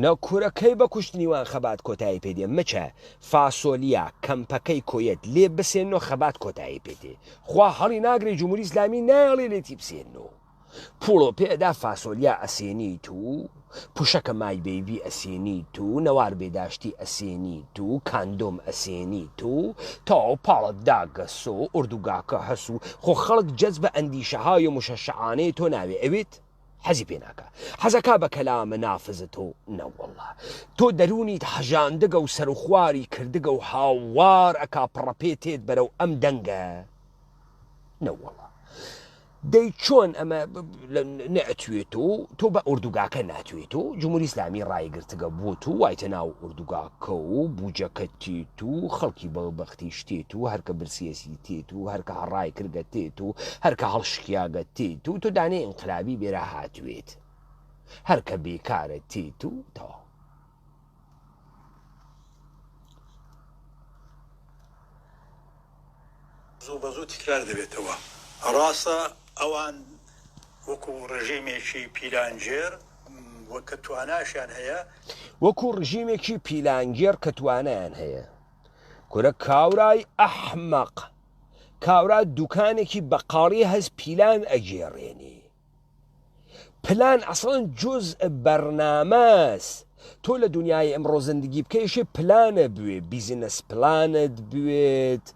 نەکوورەکەی بە کوشتنیوان خەبات کۆتایی پێدێ مچە فاسۆلیا کەمپەکەی کۆیەت لێ بسێنەوە خەبات کۆتایی پێدێ خوا هەڵی ناگری جمهوری ئیسلامی ناڵێ لێتی بسێنەوە پوڵۆ پێدا فاسۆلیا ئەسێنیت و پوشەکە مای بەیبی ئەسێنیت و نەوار بێداشتی ئەسێنیت و کاندۆم ئەسێنیت و تاو پاڵت داگەسۆ ئوردوگاکە هەس و خۆ خەڵک جەز بە ئەندیشەهای مشەشعانەی تۆ ناوێ ئەوێت حەزی پێ ناکە حەزەکە بە کەلامە نافزت و نەوەڵڵا تۆ دەرونیت حەژاندگە و سەرخواری کردگە و هاوار ئەکا پڕەپێتێت بەرەو ئەم دەنگە نەوەڵڵا دەی چۆن ئەمە نەئەتوێت و تۆ بە ئوردوگاکە ناتوێت و جمهوری ئیسلامی ڕایگرتگە بۆت و وایتە ناو ئوردوگاکە و بوجەکە تێت و خەڵکی بەڵبەختی شتێت و هەرکە برسیەسی تێت و هەرکە هەڕای کردگە تێت و هەرکە هەڵشکیاگە تێت و تۆ دانێ ئینقلابی بێرە هاتوێت هەرکە بێکارە تێت و تا زوو بە زوو تکرار دەبێتەوە ڕاستە ئەوان وەکو ڕژیمێکی پیلانجێر وەکە تواناشیان هەیە وەکو ڕژیمێکی پیلانگێر کە توانایان هەیە کورە کاورای ئەحمەق کاورا دوکانێکی بەقاڵی هەز پیلان ئەگێڕێنی پلان ئەسڵەن جزء بەرنامەس تۆ لە دنیای ئەمڕۆ زندگی بکەیشێ پلانە بوێ بیزنس پلانت بوێت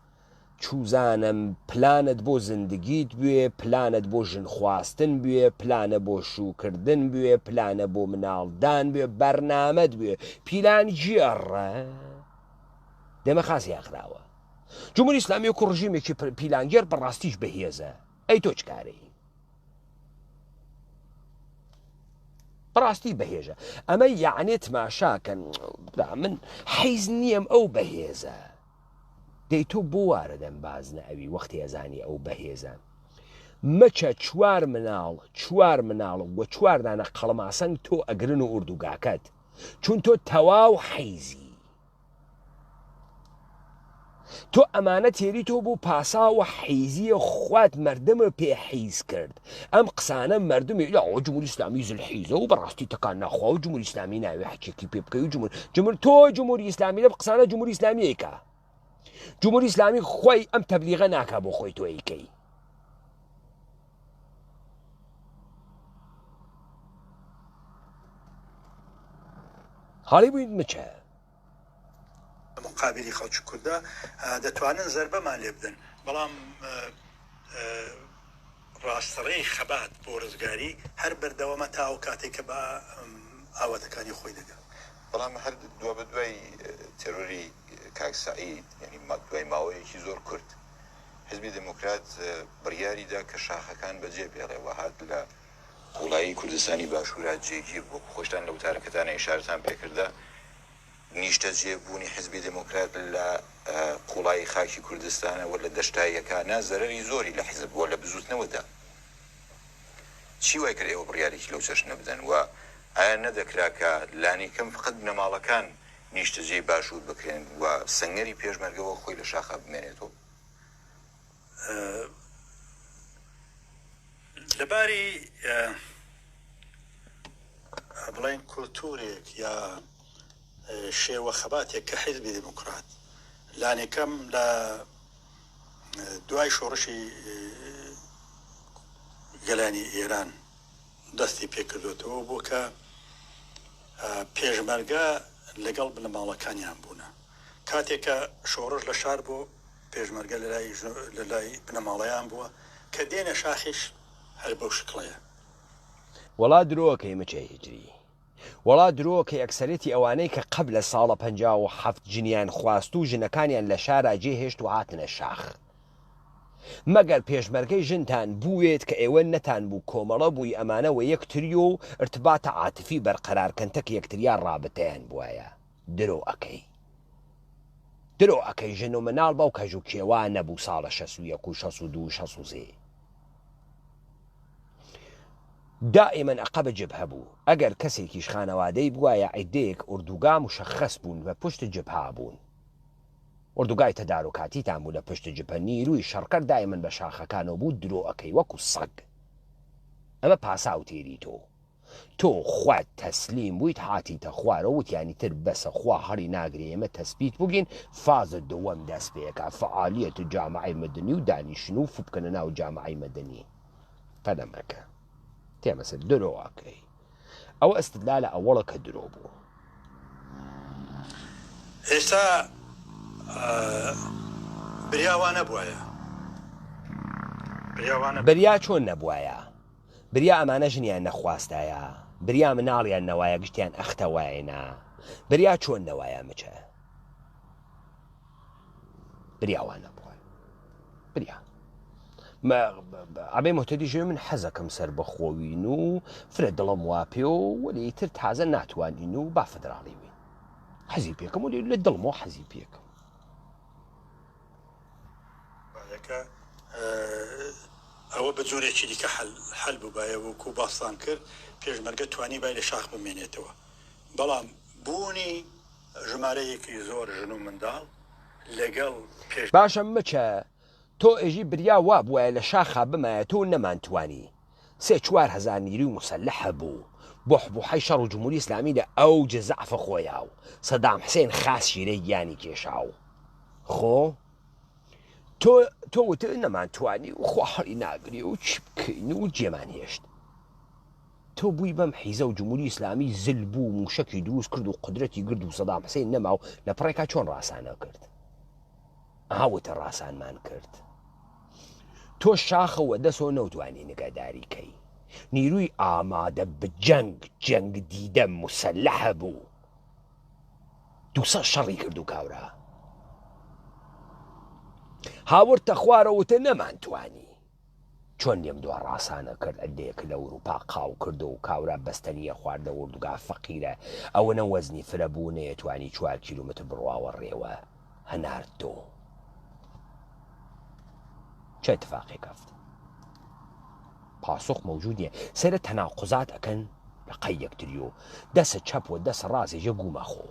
چوزانم پلانت بۆ زندگیت بوێ پلانت بۆ ژن خواستن بوێ پلانە بۆ شوکردن بوێ پلانە بۆ مناڵدان بوێ بەرنامەت بوێ پیلان گێڕە دەمە خاسی یاخراوە جمهوری ئیسلامی وەکو ڕژیمێکی پیلانگێر بەڕاستیش بەهێزە ئەی تۆ چکارەی بەڕاستی بەهێژە ئەمە یعنێت ماشاکەن من حیز نییەم ئەو بەهێزە دەی تۆ بۆ وارە دەم باز نەوی وەختی ئەزانی ئەو بەهێزە مەچە چوار مناڵ وە چواردانە قەڵماسەنگ تۆ ئەگرن و ئوردوگاکەت چون تۆ تەواو حیزی تۆ ئەمانە تێری تۆ بوو پاسا و حیزیە خوات مردمە پێ حیز کرد ئەم قسانە مردمی لا جمهوری ئیسلامی زلحیزە و بەڕاستی تەکان ناخوا و جمهوری ئیسلامی ناوێ حەکێکی پێ بکەی و تۆ جمهوری ئیسلامی لە قسانە جمهوری ئیسلامی ئەیکا جمهوری ئیسلامی خۆی ئەم تەبلیغە ناکا بۆ خۆی تۆ ئەیکەی هەڵی بووین مچە مقابلی خەڵکی کوردە دەتوانن زەربەمان لێ بدەن بەڵام ڕاستەڕێی خەبات بۆ ڕزگاری هەر بەردەوامە تا ئەو کاتێک کە بە ئاواتەکانی خۆی دەگەن بەڵام هەر دووە بە دوای تێرۆری کاک سەعید یعنی دوای ماوەیەکی زۆر کورت حزبی دموکرات بڕیاریدا کە شاخەکان بەجێ بێڵێەوە هات لە وڵایی کوردستانی باشوورا جێگیر بۆ خۆشتان لە وتارەکەتانە ئیشارەتان پێکردا نیشتە جێبوونی حزبی دموکرات لە قوڵایی خاکی کوردستانەوە لە دەشتاییەکانە زەرەری زۆری لە حیزب بۆ لە بزوتنەوەدا چی وای کرد ئێوە بڕیارێکی لەو چەشنە بدەن و ئایا نەدەکرا کە لانی کەم فقط بنەماڵەکان نیشتەجێی باشوور بکرێن و سەنگەری پێشمەرگەوە خۆی لە شاخە بمێنێتەوە لەباری بڵێن کولتورێک یا شێوە خەباتێک کە حیزبی دموکرات لانێکەم لە دوای شۆڕشی گەلانی ئێران دەستی پێکردوێتەوە بۆ کە پێشمەرگە لەگەڵ بنەماڵەکانیان بوونە کاتێکە شۆڕش لە شار بۆ پێشمەرگە لە لای بنەماڵەیان بووە کە دێنە شاخیش هەر بەو شکڵەیە وڵا درۆکەی مچە هیجری وڵا درۆکە ئەکسەرەتی ئەوانەی کە قبل لە ساڵە 57 جنیان خواست و ژنەکانیان لە شارە جێهێشت و هاتنە شاخ مەگەر پێشمەرگەی ژنتان بووێت کە ئێوە نەتان بوو کۆمەڵە بووی ئەمانەوە یەکتری و ارتباتە عاتفی بەرقەرارکەنتەک یەکتریان ڕابتەیان بووایە درۆ ئەەکەی ژن و مناڵ بەو کەژ و کێوان نەبوو ساڵە 61 و 62 63 دائما عقب جبهه بوو ئەگەر کەسێکیش خانەوادەی بووایە عیدەیەک ئوردوگا مشەخەس بوون بە پشت جبها بوون ئوردوگای تەدارۆکاتیتان بوو لە پشت جبهە نیروی شەڕکەر دائما بە شاخەکانەوە بوو درۆ ئەەکەی وەکو سەگ ئەمە پاسا و تێری تۆ خوات تەسلیم بوویت هاتیتە خوارە وتیانی تر بەسە خوا هەڵی ناگرێ ئێمە تەسبیت بگین فازت دووەم دەست پێەکە فعالیەت جامعەی مەدەنی و دانیشتن و فوبکەنە ناو جامعەی مەدەنی فەدەمەکە تێمەسەر درۆەکەی ئەوە ئەستدلالە ئەوەڵە کە درۆ بوو ئێستا بریاوانە بووایە بریا چۆن نەبووایە بریا ئەمانە ژنیان نەخواستایە بریا مناڵیان نەوایە گشتیان ئەختەوایەنە بریا چۆن نەوایە مچە بریاوانە بووە بریا ئەبێ مۆتەدیژێ من حەزەکەم سەر بەخۆوین و فرە دڵم وا پێ و وەلی تر تازە ناتوانین و با فدراڵی وین حەزی پێکەم و لە دڵمەوە حەزی پێکەم ئەوە بە جۆرێکی دیکە حەل بووبایە وەکو باستان کرد پێشمەرگە توانی بای لە شاخ بمێنێتەوە بەڵام بوونی ژمارەیەکی زۆر ژن و منداڵ لەگەڵ پێش باشە مچە تۆ ئێژی بریا وا بووە لە شاخا بمایە تۆ نەمانتوانی 3-4 هەزار نیروی مسلحە بوو بۆ حبوحەی شەڕ و جمهوری ئیسلامی لە ئەو جەزعفە خۆیا و سەدام حسێن خاس شیرەی گیانی کێشاو خۆ تۆ وتە نەمانتوانی و خوا هەڵی ناگری و چی بکەین و جێمان هێشت تۆ بووی بەم حیزە و جمهوری ئیسلامی زل بوو موشەکی دروست کرد و قدرەتی گرد و سەدام حسێن نەما و لە پڕێکا چۆن ڕاسانە کرد هاوتە ڕاسانمان کرد تۆ شاخەوە دەسۆ نەوتوانی نیگەداریکەی نیروی ئامادە بە جەنگ دیدە مسلحە بوو 200 شەڕی کرد و کاورە هاوردتە خوارەوتە نەمانتوانی چۆن لێم دوا ڕاسانە کرد ئەدەیەک لە ئەوروپا قاو کردو و کاورە بەستەنیە خواردە وردوگا فەقیرە ئەوە نە وەزنی فرەبوو نەیەتوانی 4 کیلومتر بڕواوە ڕێوە هەناردۆ چه اتفاقی کەفت پاسخ موجود نیە سەرە تەناقوزات ئەکەن لە قەی یەکتری و دەسە چەپ و دەسە ڕازێژە گومەخۆ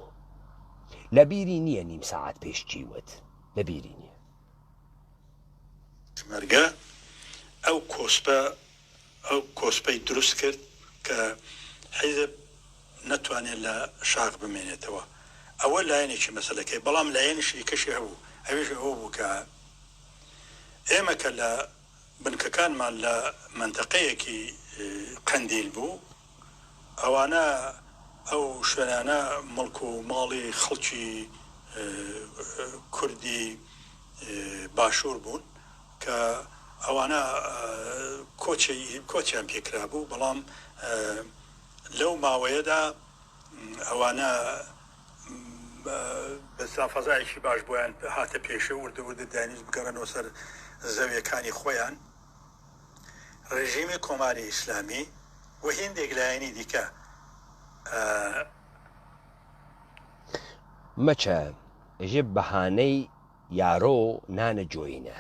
لە بیری نییە نیم ساعت پێش چیوت لە بیری نییە مەرگە ئەو کۆسپەی دروست کرد کە حیزب نەتوانێت لە شاخ بمێنێتەوە ئەوە لایەنێکی مەسەلەکەی بەڵام لایەنیشی کەشی هەبوو ئەوێژ ئەوە بوو کە ئێمە کە لە بنکەکانمان لە منتەقەیەکی قەندیل بوو ئەوانە ئەو شوێنانە مڵک و ماڵی خەڵکی کوردی باشوور بوون کە ئەوانە کۆچیان پێکرا بوو بەڵام لەو ماوەیەدا ئەوانە بە سافەزایەکی باش بۆیان هاتە پێشە وردە دانیش بگەڕێنەوە سەر زەویەکانی خۆیان ڕێژیمی کۆماری ئیسلامی و هێندێک لایەنی دیکە مەچە ئەژێ بەهانەی یارۆ نانە جۆینە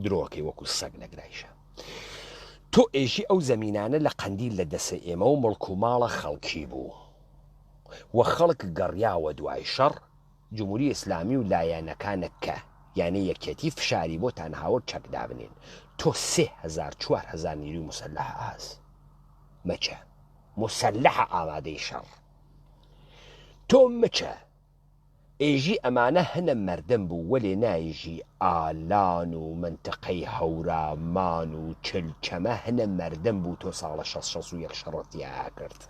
درۆکەی وەکو سەگ لەگرایشە تۆ ئێژی ئەو زەمینانە لە قەندیل لە دەسە ئێمە و مڵک و ماڵە خەڵکی بوو وە خەڵک گەڕیاوە دوای شەڕ جمهوری ئیسلامی و لایەنەکانە کە یعنی یەکێتی فشاری بۆتان هاوڕ چەکدا بنێن تۆ 3,000-4,000 نیروی مسلحە هەست مەچە مسلحە ئامادەی شەڕ تۆ مچە ئێژی ئەمانە هەنە مەردەم بوو وەلێ نایژی ئالان و منتقەی هەورامان و چلچەمە هەنە مەردەم بوو تۆ ساڵە 661 شەڕەتیا کرد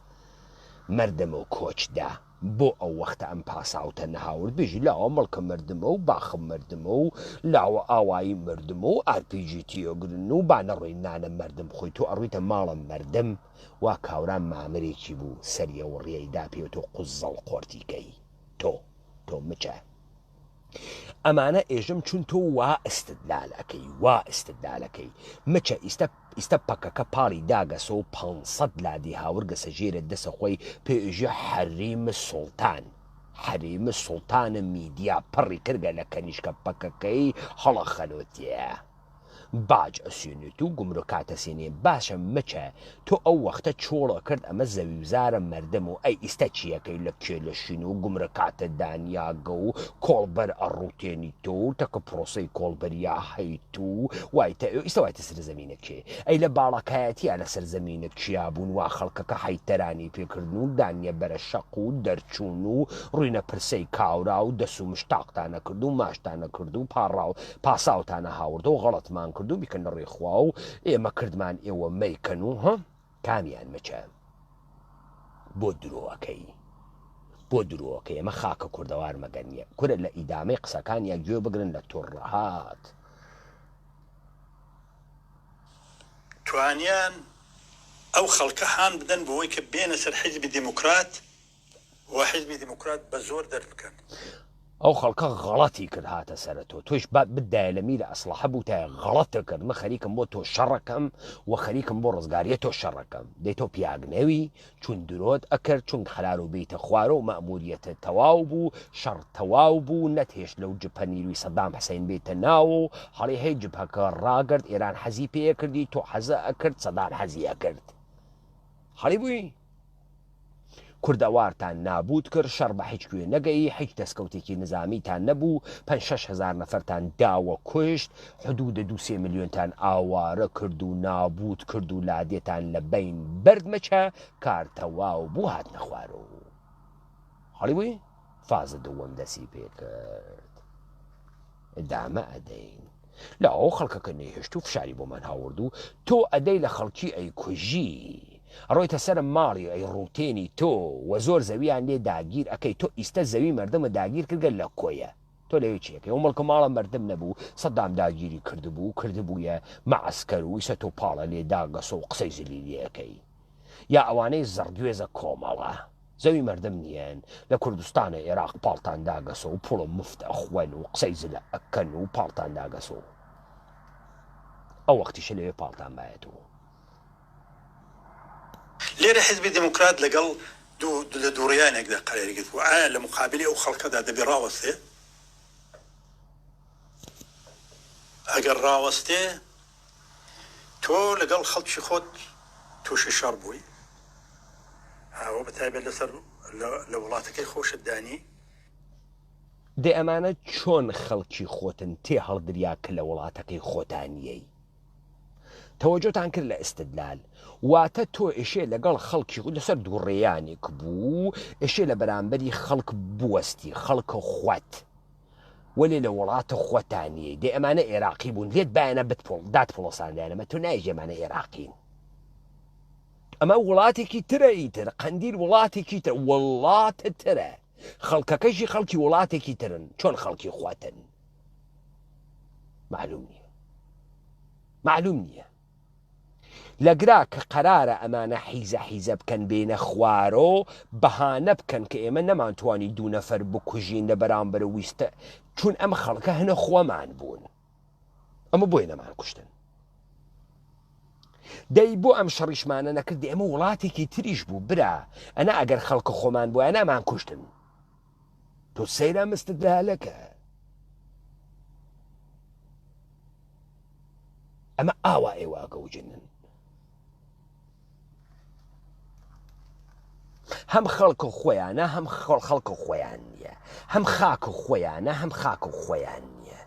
مەردەمە و کۆچدا بۆ ئەو وەختە ئەم پاساوتە نەهاورد بێژی لاوە مڵکە مردمە و باخم مردمە و لاوە ئاوایی مردمە و RPG تیۆگرن و بانەڕۆی نانە مردم خۆی تۆ ئەڕوویتە ماڵە مردم وا کاوران مامرێکی بوو سەریە و ڕێیدا پێ تۆ قوزەڵ قۆرتیکەی تۆ مچە ئەمانە ئێژم چون تۆ وا ئستدلالەکەی مچە ئیستە پەکەکە پاڵی داگەسە و 500 لادی هاورگەسە ژێرە دەسە خۆی پێژە حەریمە سوڵتانە میدیا پڕی کردگە لە کەنیشکە پەکەکەی هەڵە خەلۆتیە باج ئەسیێنێت و گومرکاتە سێنێ باشە مچە تۆ ئەو وەختە چۆڵە کرد ئەمە زەویوزارە مەردەم و ئەی ئیستە چیەکەی لە کێ لە شین و گومرکاتە دانیاگە و کۆڵبەر ئەڕوتێنی تۆ و تەکە پرۆسەی کۆڵبەریا هەیت و ئیستا وایتە سەرزەمینە کێ ئەی لە باڵەکایەتیە لە سەرزەمینە کیا بوون وا خەڵکەکە حیتەرانی پێکردن و دانیە بەرە شەق و دەرچوون و ڕووینە پرسەی کاورا و دەس و مشتاقتانە کرد و ماشتانە کرد و پاساوتانە هاورد و غەڵەتمان کرد و بیکەنە ڕێخوا و ئێمە کردمان ئێوە مەیکەن و هە کامیان مەچە بۆ درۆەکەی ئەمە خاکە کوردەوار مەگەنیە کورە لە ئیدامەی قسەکانیان گوێ بگرن لە تۆڕەهات توانیان ئەو خەڵکە هان بدەن بۆەوەی کە بێنە سەر حیزبی دیموکرات و حیزبی دیموکرات بە زۆر دەربکەن ئەو خەڵکە غەڵەتی کرد هاتە سەرە تۆش بدایە لە میرە ئەسڵحە بوو تا غەڵەتە کرد مە خەریکم بۆ تۆ شەڕەکەم و خەریکم بۆ ڕزگاریە تۆ شەڕەکەم دەی تۆ پیاگنەوی چون درۆت ئەکرد چون خەلار و بیتە خوارە و مەموریەتە تەواو بوو شەڕ تەواو بوو نەتێش لەو جپە نیروی سەدام حسەین بێتە ناو و هەڵی هەی جپەکە ڕاگرت ئێران حەزی پێ کردی تۆ حەزە ئەکرد سەدام حەزی ئەکرد هەڵی بووی کوردەوارتان نابود کرد شەڕ بە هیچ کوێ نەگەی هیچ دەستکەوتێکی نظامیتان نەبوو 5,000 نەفەرتان داوە کوشت حدود 2 ملیۆنتان ئاوارە کرد و نابود کرد و لادێتان لە بین بەرد مەچە کار تەواو بوو هات نەخوارە و هەڵی بووی فازە دووەم دەسی پێ کرد دامە ئەدەین لە ئەو خەڵکەکە نێهێشت و فشاری بۆمان هاورد و تۆ ئەدەی لە خەڵکی ئەی کوژی ڕۆیتە سەرم ماڵی ئەی ڕوتێنی تۆ وە زۆر زەویان لێ داگیر ئەەکەی تۆ ئیستە زەوی مەردەمە داگیر کردگە لە کۆیە تۆ لەوێ چیەکەی و مڵکە ماڵە مەردەم نەبوو سەدام داگیری کردبوویە مەعسکەر و ئیسە تۆ پاڵە لێ داگەسە و قسەی زلیلیەکەی یا ئەوانەی زەڕگوێزە کۆمەڵە زەوی مەردەم نیەن لە کوردستانە عێراق پاڵتان داگەسە و پوڵە مفتە خوێن و قسەی زلە ئەکەن و پاڵتان داگەسە ئەو وەختیشە لەوێ پاڵتان باەتەوە لێرە حیزبی دیموکرات لەگەڵ لە دووڕیانێکدا قەرارێگرت بوو ئایا لە مقابلی ئەو خەڵکەدا دەبێ ڕاوەستێ ئەگەر ڕاوەستێ تۆ لەگەڵ خەڵکی خۆت تووشی شەڕ بووی ئەوە بەتایبەت لەسەر لە وڵاتەکەی خۆشت دانی دێ ئەمانە چۆن خەڵکی خۆتن تێ هەڵدریا کە لە وڵاتەکەی خۆتانیەی تەوەجۆتان کرد لە ئستدلال واتە تۆ ئێشێ لەگەڵ خەڵکی لەسەر دووڕێیانێک بوو ئێشێ لە بەرامبەری خەڵک بوەستی خەڵکە خوت وەلێ لە وڵاتە خۆتانیە دێ ئەمانە عێراقی بوون لێت بایەنە دات پڵۆساندانەمە تۆ نایژ ئەمانە عێراقین ئەمە وڵاتێکی ترە ئیتر قەندیل وڵاتێکی تر وڵاتە ترە خەڵکەکەیشی خەڵکی وڵاتێکی ترن چۆن خەڵکی خواتن معلوم نییە لەگرا کە قەرارە ئەمانە حیزە بکەن بێنە خوارۆ بەهانە بکەن کە ئێمە نەمانتوانی دوو نەفەر بکوژین لە بەرامبەر ویستە چون ئەمە خەڵکە هەنە خۆمان بوون ئەمە بۆی نەمان کوشتن دەی بۆ ئەم شەڕیشمانە نەکردی ئەمە وڵاتێکی تریش بوو برا ئەنا ئەگەر خەڵکە خۆمان بووە نامان کوشتن تۆ سەیرە مستدلالەکە ئەمە ئاوا ئێواگەوجنن هەم خەڵکە خۆیانە هەم خەڵکە خۆیان نییە هەم خاکە خۆیانە هەم خاکە خۆیان نییە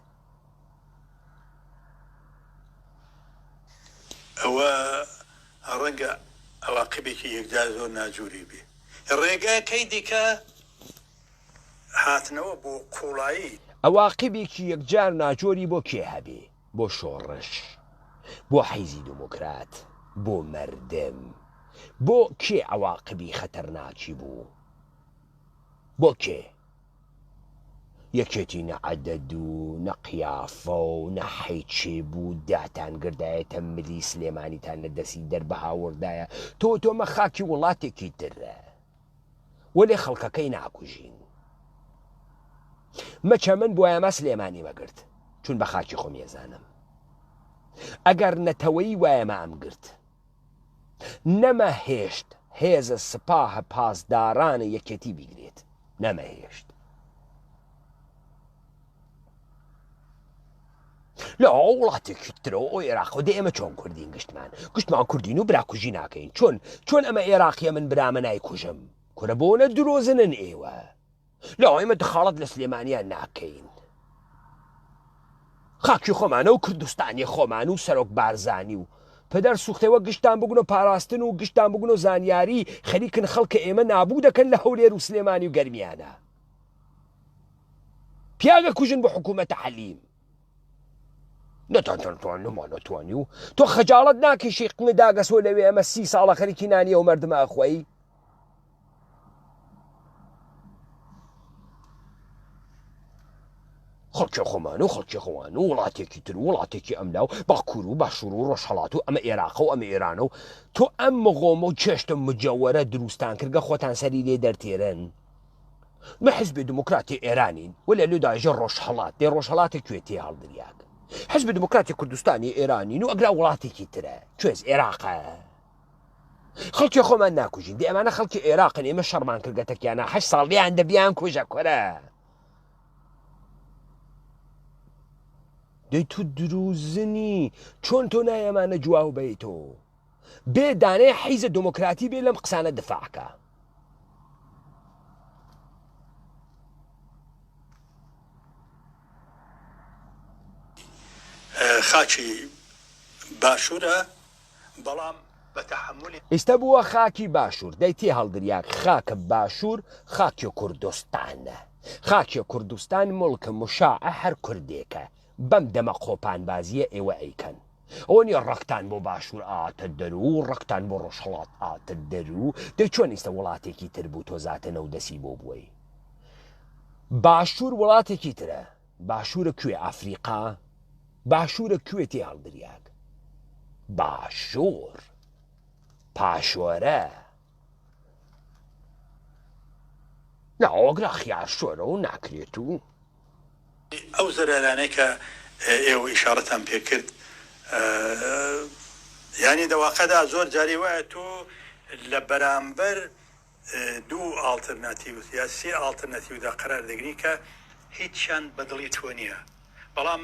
ئەوە ڕەنگە ئەواقبێکی یەکجار زۆر ناجووری بێ ڕێگاکەی دیکە هاتنەوە بۆ قوڵایی ئەواقبێکی یەکجار ناجۆری بۆ کێ هەبێ بۆ شۆڕش بۆ حیزی دموکرات بۆ مەردم بۆ کێ ئەواقبی خەتەرناکی بوو بۆ کێ یەکێتی نەعەدەد و نەقیافە و نەحەیچێ بوو داتان گردایەتە ملی سلێمانیتان لە دەستی دەربەهاوردایە تۆمە خاکی وڵاتێکی ترە وەلێ خەڵکەکەی ناکوژین مەچە من بۆ ئەمە سلێمانی مەگرت چون بە خاکی خۆم ێزانم ئەگەر نەتەوەی وایەمە ئەم گرت نەمەهێشت هێزە سپاهە پاسدارانە یەکێتی بیگرێت نەمەهێشت لە وڵاتێکی ترەوە ئەو عێراقەوە دە ئێمە چۆن کوردین گشتمان کوردین و براکوژی ناکەین چۆن ئەمە عێراقیە من برامە نایکوژم کورە بۆنە درۆزنن ئێوە لە ئێمە دخاڵەت لە سلێمانیان ناکەین خاکی خۆمانە و کوردستانی خۆمان و سەرۆک بارزانی و پەدەر سوختەوە گشتان بگون و پاراستن و گشتان بگون و زانیاری خەریکن خەڵکە ئێمە نابوو دەکەن لە هەولێر و سلێمانی و گەرمیانە پیاگە کوژن بۆ حکوومەتە حەلیم نەتوانی و تۆ خەجاڵت ناکەشی قنی داگەسۆ لەوێ ئەمە 30 ساڵە خەریکی نانیە و مەردمە ئەخۆی خەڵکی خۆمان و خەڵکی خۆوان و وڵاتێکی تر و وڵاتێکی ئەملا و باکوور و باشوور و ڕۆژهەڵات و ئەمە عێراقە و ئەمە ئێرانە و تۆ ئەم مغۆمە و چێشتە مجەوەرە دروستان کردگە خۆتان سەری لێ دەرتێرن مە حیزبی دموکراتی ئێرانین و لە لێداژە ڕۆژهەڵات دێ ڕۆژهەڵاتی کوێتی هەڵدریاک حزب دموکراتی کوردستانی ئێرانین و ئەگرا وڵاتێکی ترە کوێز عێراقە خەڵکی خۆمان ناکوژین دێ ئەمانە خەڵکی عێراقن ئێمە شەڕمان کردگەتەکیانە 8 ساڵیان دەبیان کوژە کۆرە دەی تو دروزنی چۆن تۆ نایەمانە جواو بێتۆ بێ دانەیە حیزە دموکراتی بێ لەم قسانە دفاعکە خاچی باشوورە بەڵام بە تەحملی ئێستا بووە خاکی باشوور دەی تێ هەڵدریاک خاکە باشوور خاکی کوردستانە خاکی کوردستان مڵکە مشاعە هەر کوردێکە بەم دەمە قۆپانبازیە ئێوە ئەیکەن ئەوە نیە ڕەختان بۆ باشوور ئاتە دەرو ڕەختان بۆ ڕۆژهەڵات ئاتە دەرو دەی چۆن ئێستا وڵاتێکی تر بوو تۆزاتەنە و دەسی بۆ بووی باشوور وڵاتێکی ترە باشوورە کوێ ئەفریقا باشوورە کوێتی هەڵدریاک باشوور پاشۆرە ناوەگرا خیاشۆرە و ناکرێت و ئەو زەرارانەی کە ئێوە ئیشارەتان پێکرد ینی دەواقەدا زۆر جاری وایە تۆ لە بەرامبەر دوو ئالتەرناتیڤ یا سێ ئالتەرناتیڤدا قەرار دەگری کە هیچیان بەدڵی تۆ نییە بەڵام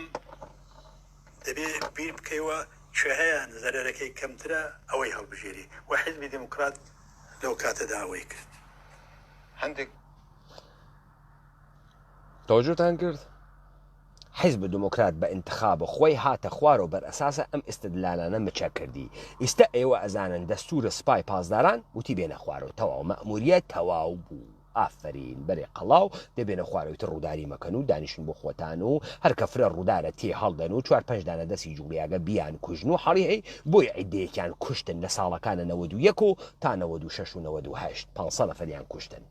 دەبێ بیر بکەیەوە کوێهەیان زەرەرەکەی کەمترە ئەوەی هەڵبژێری و حیزبی دموکرات لەو کاتەدا ئەوەی کرد هەندێک تۆجوتان کرد حیزب دموکرات بە انتخابە خۆی هاتە خوارەوە بەر ئەساسە ئەم ئستدلالانە مچە کردی ئێستا ئێوە ئەزانن دەستورە سپای پاسداران وتی بێنە خوارەوە تەواو مەئموریەت تەواو بوو ئافرین بەرێ قەڵاو دەبێنە خوارەوەی ڕووداری مەکەن و دانیشن بۆ خۆتان و هەر کە فرە ڕوودارە تێ هەڵدەن و 4-5 دانە دەستی جوڵیاگە بیان کوژن و حەڵی هەی بۆی عیدەیەکیان کوشتن لە ساڵەکانە 91 و تا 96 و 98 500 نەفەریان کوشتن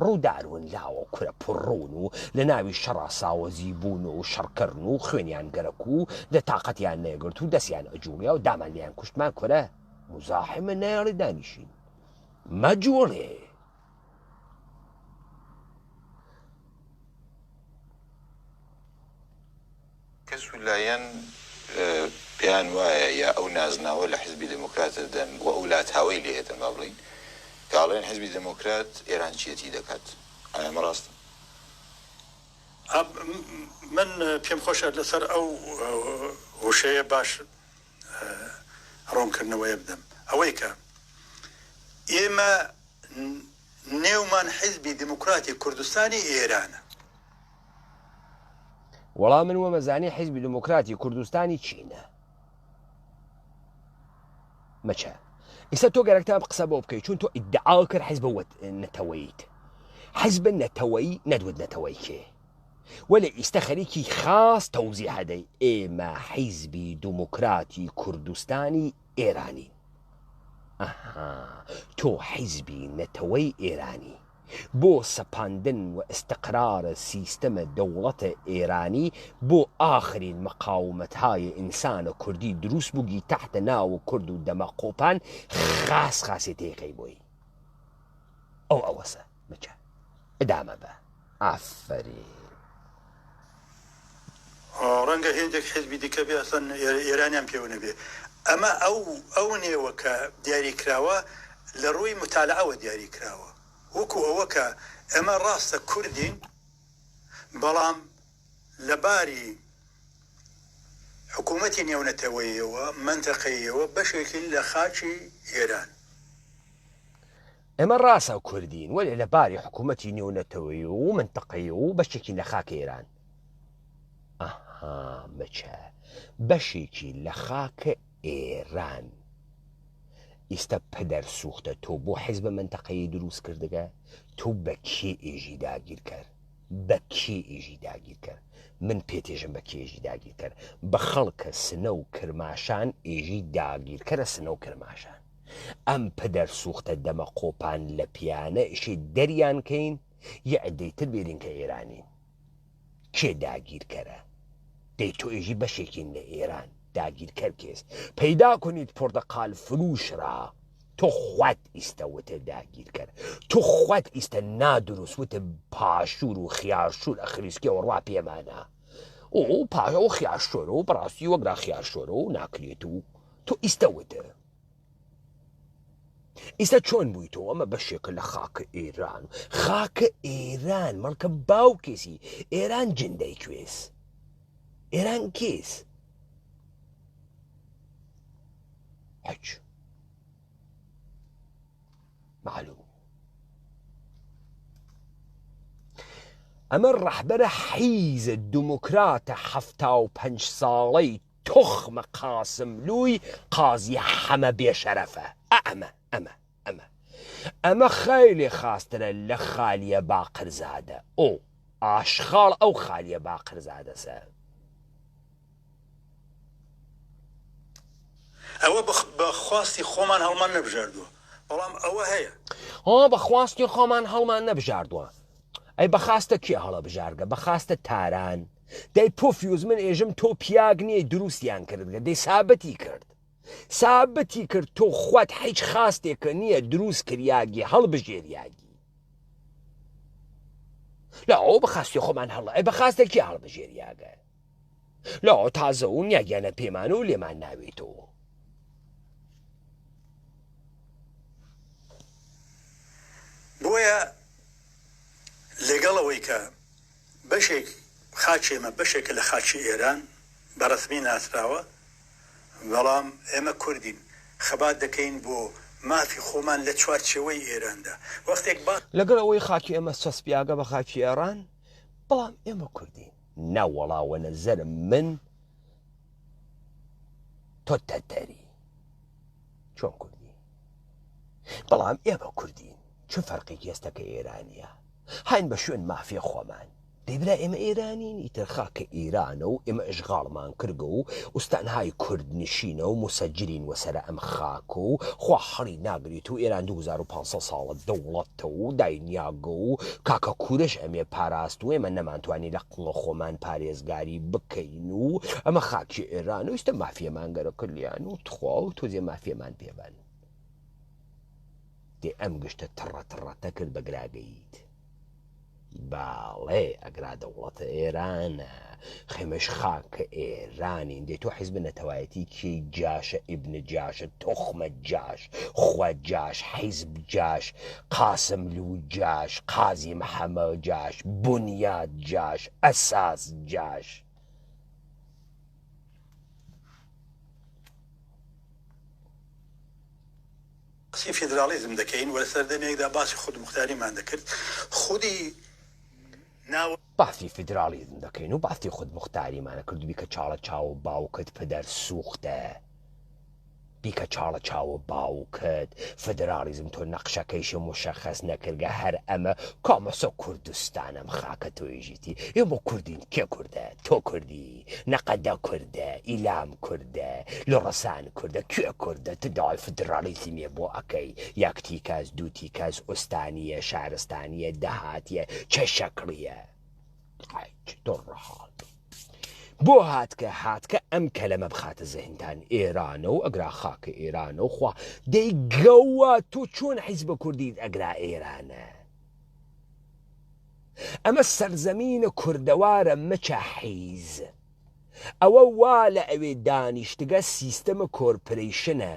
ڕووداروون لاوە کورە پڕڕون و لە ناوی شەڕا ساوەزی بوون و شەڕکردن و خوێنیان گەرەک و لە تااقەتیان نێگرت و دەستیان ئەجوڵیا و دامان لیان کوشتمان کورە مزاحمە نایاڵی دانیشین مەجوڵێ کەس لایەن پێیان وایە یا ئەو نازناوە لە حیزبی دموکراتە دەن و ئەو لاتاوەی لێتن با بڵین کاڵێن حیزبی دموکرات ئێرانچیەتی دەکات ئایا مە ڕاستە؟ من پێم خۆشە لەسەر ئەو وشەیە باش ڕۆمکردنەوەیە بدەم ئەوەی کە ئێمە نێومان حیزبی دموکراتی کوردستانی ئێرانە وەڵام من وەمەزانی حیزبی دموکراتی کوردستانی چینە مەچە ئێستا تۆ گەرەکتان قسە بۆ بکەیت چون تۆ ئیدعا کرد حیزب نەتەوەیت حیزب نەتەوەی نەدوت نەتەوەی کێ وەلە ئیستا خەریکی خاص تەوزیح هەدەی ئێمە حیزبی دموکراتی کوردستانی ئێرانی تۆ حیزبی نەتەوەی ئێرانی بۆ سەپاندن و ئستقرارە سیستەمە دەوڵەتە ئێرانی بۆ ئاخرین مەقاومەتهای ئینسانە کوردی دروست بووگی تحتە ناو کورد و دەمەقۆپان خاص خاسێتەکەی بۆی ئەو ئەوەسە مەچە ئەدامە بە ئافرین ڕەنگە هێندێک حیزبی دیکە بێ ئەسەن ئێرانیان پێوە نەبێ ئەمە ئەو نێوە کە دیاریکراوە لە ڕووی متالعەوە دیاریکراوە وەکو ئەوە کە ئەمە ڕاستە کوردین بەڵام لەباری حکوومەتی نێونەتەوەیەوە منتەقەیەوە بەشێکی لە خاچی ئێران ئێمە ڕاستە کوردین وەلێ لەباری حکوومەتی نێونەتەوەی و منتەقەیە و بەشێکی لە خاکە ئێران مەچە بەشێکی لە خاکە ئێران ئێستا پەدەر سوختە تۆ بۆ حیزب منتەقەیە دروست کردگە تۆ بە کێ ئێژی داگیر کرد بە کێ ئێژی داگیر کرد من پێتێژم بە کێژی داگیر کرد بە خەڵکە سنە و کرماشان ئێژی داگیر کردە سنە و کرماشان ئەم پەدەر سوختە دەمە قۆپان لە پیانە ئشی دەریان کەین یە ئەدەیتر بێرین کە ئێرانین کێ داگیر کەرە دەی تۆ ئێژی بەشێکین لە ئێران داگیر کرد کێس پەیدا کنیت پۆرتەقال فروش را تۆ خوات ئیستە وتە داگیر کرد تۆ خوات ئیستە نادروست وتە پاشور و خیارشور ئە خریسکیەوە ڕوا پێمانە ئەو پاشە و خیارشۆرە و بەڕاستی وەگرا خیارشۆرە و ناکرێت و تۆ ئیستە وتە ئیستا چۆن بووی تۆ ئەمە بەشێکە لە خاکە ئێران خاکە ئێران مەڵکە باوکێسی ئێران جندەی کوێس ئێران کێس حج معلوم ئەمە ڕەحبەرە حیزە دموکراتە 75 ساڵەی تخمە قاسملووی قازی حەمە بێشەرەفە ئەمە خەیلی خاسترە لە خالیە باقرزادە ئۆ ئاشخاڵ ئەو خالیە باقرزادەسە ئەوە بەخواستی خۆمان هەڵمان نەبژاردووە بەڵام ئەوە هەیە بەخواستی خۆمان هەڵمان نەبژاردووە ئەی بەخواستە کێ هەڵە بژارگە بەخواستە تاران دەی پۆفیوز من ئێژم تۆ پیاگ نییە دروستیان کردگە دەی سابەتی کرد تۆ خوات هیچ خاستێکە نییە دروست کریاگی هەڵبژێریاگی لا ئەو بەخاستی خۆمان هەڵە ئەی بەخواستە کێ هەڵبژێریاگە لا تازە و نیاگیانە پێمانە و لێمان ناوێتەوە بۆیە لەگەڵەوەی کە بەشێک خاچێمە بەشێکە لە خاچی ئێران بەڕسمی ناسراوە بەڵام ئێمە کوردین خەبات دەکەین بۆ مافی خۆمان لە چوارچێوەی ئێراندا وەختێک لەگەڵ ئەوەی خاکی ئەمە سەسپیاگە بە خاکی ئێران بەڵام ئێمە کوردین ناوەڵاوە نەزەرم من تۆ تەتەری چۆن کوردی بەڵام ئێمە کوردین چه فەرقی ئێستەکە ئێرانیە هاین بە شوێن مافی خۆمان دەیبرا ئێمە ئێرانین ئیتر خاکە ئێرانە و ئێمە ئەشغاڵمان کردگە و ئوستانهای کورد نشینە و مسەجرین وەسەرە ئەم خاکە و خوا حەڵی ناگریت و ئێران 2500 ساڵە دەوڵەتە و داینیاگە و کاکە کوورش ئەمێ پاراست و ئێمە نەمانتوانی لە قڵە خۆمان پارێزگاری بکەین و ئەمە خاکی ئێران و ئێستا مافیەمان گەرە کردیان و تخوا و تۆزێ مافیەمان پێبان دێ ئەم گشتە تڕەتڕەتە کرد بە گراگەیت باڵێ ئەگرا دەوڵەتە ئێرانە خێمەش خاکە ئێرانین دێ تۆ حیزب نەتەوایەتی کێی جاشە ئیبن جاشە تۆخمە جاش خوا جاش حیزب جاش قاسملو جاش قازی محەمە جاش بنیاد جاش ئەساس جاش باسی فیدرالیزم دەکەین وە سەردەمێکدا باسی خود مختاریمان دەکرد خودی ناو باسی فیدرالیزم دەکەین و باسی خود مختاریمانە کرد بیکە چاڵە چاوە باوکت پدەر سوختە بیکە چاڵە چاوە باوکت فدرالیزم تۆ نەقشەکەیش مشەخەس نەکردگە هەر ئەمە کامەسە کوردستانم خاکە تۆیژیتی ئێمە کوردین کێ کوردە تۆ کوردی نەقەدە کوردە ئیلام کوردە لۆڕەسان کوردە کوێ کوردە تداوای فدرالیزمیە بۆ ئەەکەی یەکتی کەس دووتی کەس ئوستانیە شارستانیە دەهاتیە چە شەکڵیە دڕەحاڵ بۆ هاتکە ئەم کەلەمە بخاتە زەهنتان ئێرانە و ئەگرا خاکە ئێرانە و خوا دەی گەوە تۆ چۆن حیزبە کوردیت ئەگرا ئێرانە ئەمە سەرزەمینە کوردەوارە مەچە حیز ئەوە وا لە ئەوێ دانیشتگە سیستەمە کۆرپۆریشنە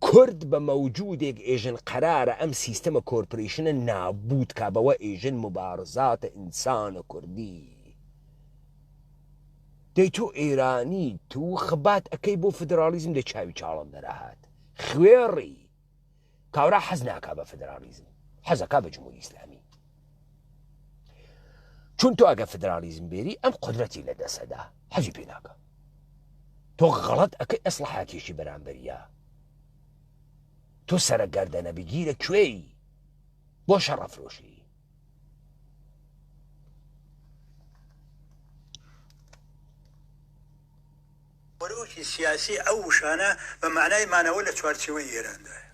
کورد بە مەوجودێک ئێژن قەرارە ئەم سیستەمە کۆرپۆریشنە نابوت کا بەوە ئێژن مبارزاتە ئینسانە کوردی دەی تۆ ئێرانی تو خبات ئەەکەی بۆ فدرالیزم دەی چاوی چاڵم دەراهات خوێڕی کاورا حەز ناکا بە فدرالیزم حەزەکا بە جمهوری ئیسلامی چون تۆ ئەگە فدرالیزم بێری ئەم قودرەتی لە دەسەدا حەزی پێ ناکە تۆ غەڵەت ئەەکەی ئەسڵحاتێکی بەرامبەریە تۆ سەرە گەردەنە بگیرە کوێی بۆ شەڕەفرۆشی وەرۆکی سیاسی ئەو وشانە بە معنای مانەوە لە چوارچێوەی ئێراندایە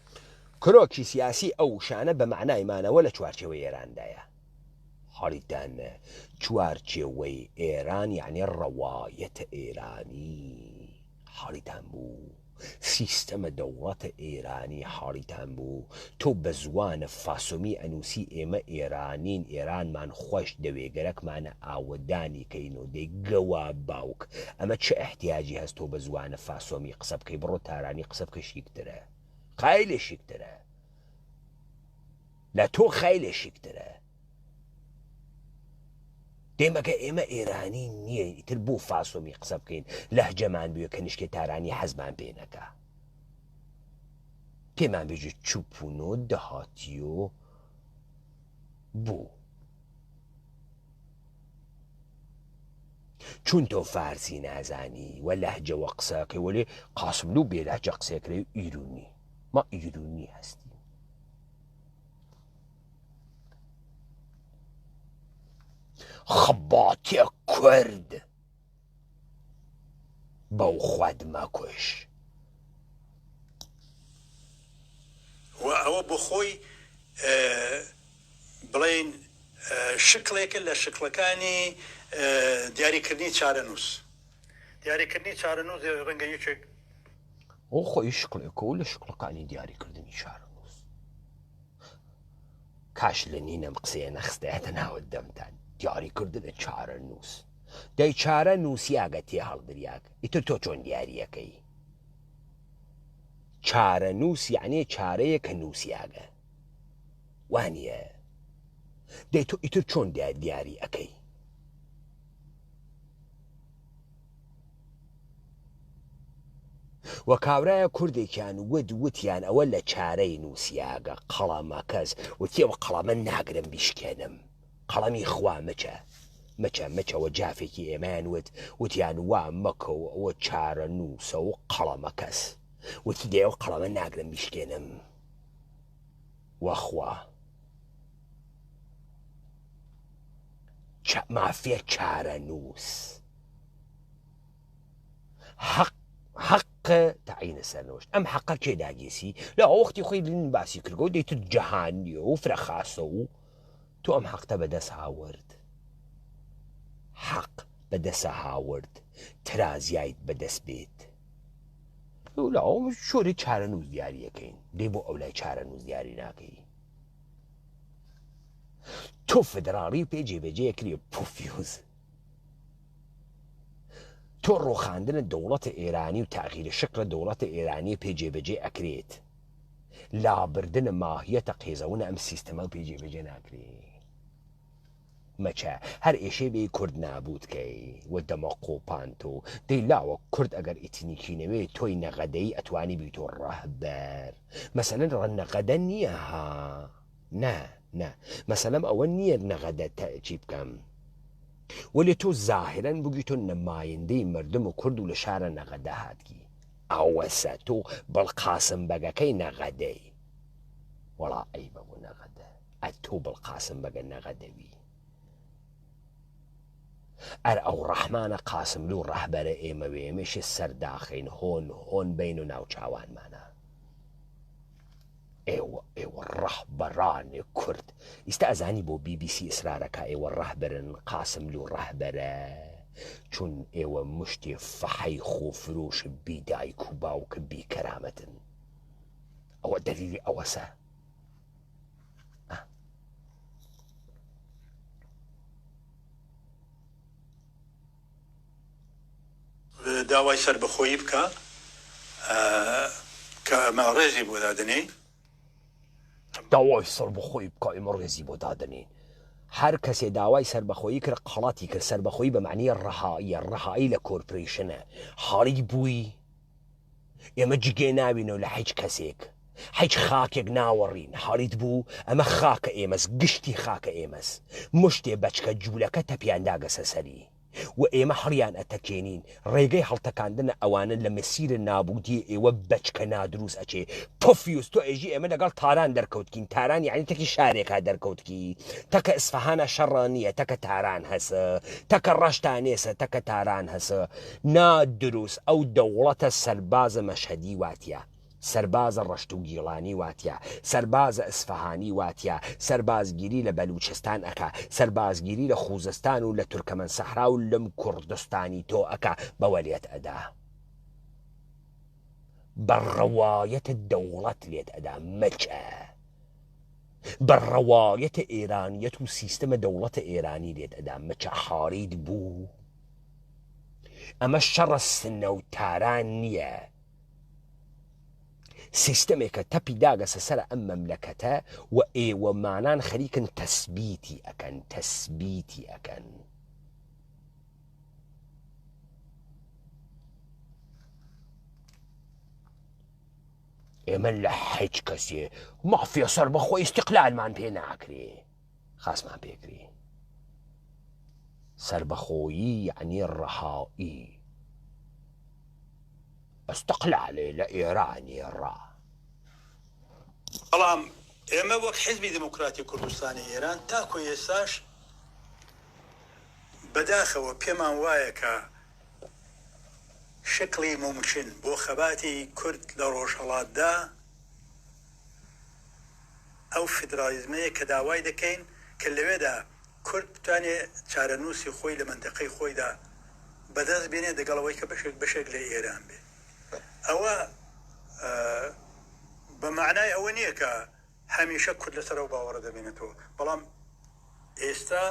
کرۆکی سیاسی ئەو شانە بە معنای مانەوە لە چوارچێوەی ئێراندایە حاڵیتان چوارچێوەی ئێران یعنی ڕەوایەتە ئێرانی حاڵیتان بوو سیستەمە دەوڵەتە ئێرانی حاڵیتان بوو تۆ بە زوانە فاسۆمی ئەنووسی ئێمە ئێرانین ئێرانمان خۆش دەوێگەرەکمانە ئاوەدانی کەین و دەی گەوا باوک ئەمە چه احتیاجی هەست تۆ بە زوانە فاسۆمی قسە بکەی بڕۆ تارانی قسە بکە شیکترە خای لێ شیکترە لە تۆ خای لێ شیکترە دێمەکە ئێمە ئێرانی نییە ئیتر بۆ فاسۆمی قسە بکەین لەهجەمان بووە کە نیشکێ تارانی حەزمان پێ نەکا پێمان بێژێت چوپونۆ دەهاتیۆ بوو چون تۆ فارسی نازانی و لەهجەوە قسەکەی وەلێ قاسملو بێ لەهجە قسەکرێ ئیرونی ما ئیرونی هەستی خەباتێ کورد بەو خواد مەکوش و ئەوە بۆ خۆی بڵێن شکلێکە لە شکلەکانی دیاریکردنی چارەنووس دیاریکردنی چارەنووس ڕەنگە یەکێک ئەو خۆی شکڵێکە و لە شکڵەکانی دیاریکردنی چارەنووس کاش لە نینەم قسەیە نەخستایەتە ناوە دەمتان دیاریکردنە چارەنووس دەی چارەنووسیاگە تێ هەڵدریاکە ئیتر تۆ چۆن دیاریەکەی چارەنووس یعنی چارەیە کە نووسیاگە وانیە دەی تۆ ئیتر چۆن دیاری ئەەکەی وە کاورایە کوردێکیان وتیان ئەوە لە چارەی نووسیاگە قەڵەمە کەس وتیەوە قەڵەمە ناگرم بیشکێنم قەڵەمی خوا مەچەوە جافێکی ئێمەیان وتیان وا مەکەوە ئەوە چارە نووسە و قەڵەمە کەس وتی دێوە قەڵەمە ناگرم بیشکێنم وەخوا مافیا چارەنووس حق تعین سەرنوشت ئەم حەقە کێ داگیسی لە وەختی خۆی لین باسی کردگە و دەیتر جەهانیە و فرەخاسە و تۆ ئەم حەقتە بەدەست هاورد حەق بەدەسە هاورد ترازیایت بەدەست بێت لەوە شۆری چارەنووس دیاریەکەین دێ بۆ ئەو لای چارەنووس دیاری ناکەی تۆ فدراڵی و پێ جێبەجێیەکری پۆفیۆز تۆ ڕۆخاندنە دەوڵەتە ئێرانی و تاغیرە شکڵە دەوڵەتە ئێرانی پێ جێبەجێ ئەکرێت لابردنە ماهیەتە قێزەونە ئەم سیستەمە پێ جێبەجێ ناکرێت مەچە هەر ئێشەی بێ کورد نابوودکەی وە دەمە قۆپانت و دەی لاوە کورد ئەگەر ئیتنیکینەوێ تۆی نەغەدەی ئەتوانی بیتۆ ڕەهبەر مەسەلەن ڕەنەغەدە نییە ها نه مەسەلەم ئەوە نییە نەغەدە چی بکەم وەلێ تۆ زاهرەن بگی تۆ نەمایندەی مردم و کورد و لە شارە نەغەدە هاتگی ئەوەسە تۆ بەڵقاسم بەگەکەی نەغەدەی وەڵا ئەی بەبوو نەغەدە ئەتۆ بەڵقاسم بەگە نەغەدەوی ئەر ئەو ڕەحمانە قاسملو و ڕەهبەرە ئێمەوێ ئێمەشی سەرداخین هۆن بین و ناوچاوانمانە ئێوە ڕەهبەرانی کورد ئیستا ئەزانی بۆ BBC ئیسرارەکە ئێوە ڕەهبەرن قاسملو و ڕەهبەرە چون ئێوە مشتی فەحەی خۆفرۆش بیدایک و باوکە بیکەرامەتن ئەوە دەلیلی ئەوەسە داوای سربەخۆیی بکە کە ئەمە ڕێزی بۆ دادنێ داوای سربەخۆیی بکە ئێمە ڕێزی بۆ دادنین هەر کەسێ داوای سربەخۆیی کرد قەڵەتی کرد سربەخۆیی بە معنیە ڕەهایی لە کۆرپۆریشنە حاڵی بووی ئێمە جگێ ناوینەوە لە هیچ کەسێک هیچ خاکێک ناوەڕین حاڵیت بوو ئەمە خاکە ئێمەس گشتی خاکە ئێمەس مشتێ بەچکە جوولەکە تەپیانداگەسە سەری و ئێمە هەڵیان ئەتەکێنین ڕێگەی هەڵتەکاندنە ئەوانە لە مەسیرە نابوودی ئێوە بەچکە نادروست ئەچێ پۆفیوس تۆ ئێژی ئێمە لەگەڵ تاران دەرکەوتکین تاران یعنی تەکی شارێکا دەرکەوتکی تەکە ئەسفەهانە شەڕانیە تەکە تاران هەسە تەکە ڕەشتانێسە تەکە تاران هەسە نادروست ئەو دەوڵەتە سەربازە مەشهەدی واتیە سەربازە ڕەشت و گیڵانی واتیە سەربازە ئەسفەهانی واتیە سەربازگیری لە بەلوچستان ئەکا سەربازگیری لە خوزستان و لە تورکەمەن سەحرا و لەم کوردستانی تۆ ئەکا بەوە لێت ئەدا بەڕەوایەتە دەوڵەت لێت ئەدا مەچە بەڕەوایەتە ئێرانیەت و سیستەمە دەوڵەتە ئێرانی لێت ئەدا مەچە حاڕید بوو ئەمە شەڕە سنە و تاران نییە سیستەمێکە تەپی داگەسە سەر ئەم مەملەکەتە و ئێوەمانان خەریکن تەسبیتی ئەکەن ئێمە لە هیچ کەسێ مافیا سەربەخۆی ئیستیقلالمان پێ ناکرێ خاسمان پێکری سەربەخۆیی یعنی ڕەهایی استقلالێ لە ئێرانی ڕا بەڵام ئێمە وەک حیزبی دموکراتی کوردستانی ئێران تاکو ئێستاش بەداخەوە پێمان وایە کە شکلی ممکن بۆ خەباتی کورد لە ڕۆژهەڵاتدا ئەو فیدرالیزمەیە کە داوای دەکەین کە لەوێدا کورد بتوانێ چارەنووسی خۆی لە مەنتەقەی خۆیدا بەدەست بێنێ دەگەڵەوەی کە بەشێک لە ئێران بێ ئەوە بە معنای ئەوە نییە کە هەمیشە کورد لەسەر ئەو باوەڕە دەبێنێتەوە بەڵام ئێستا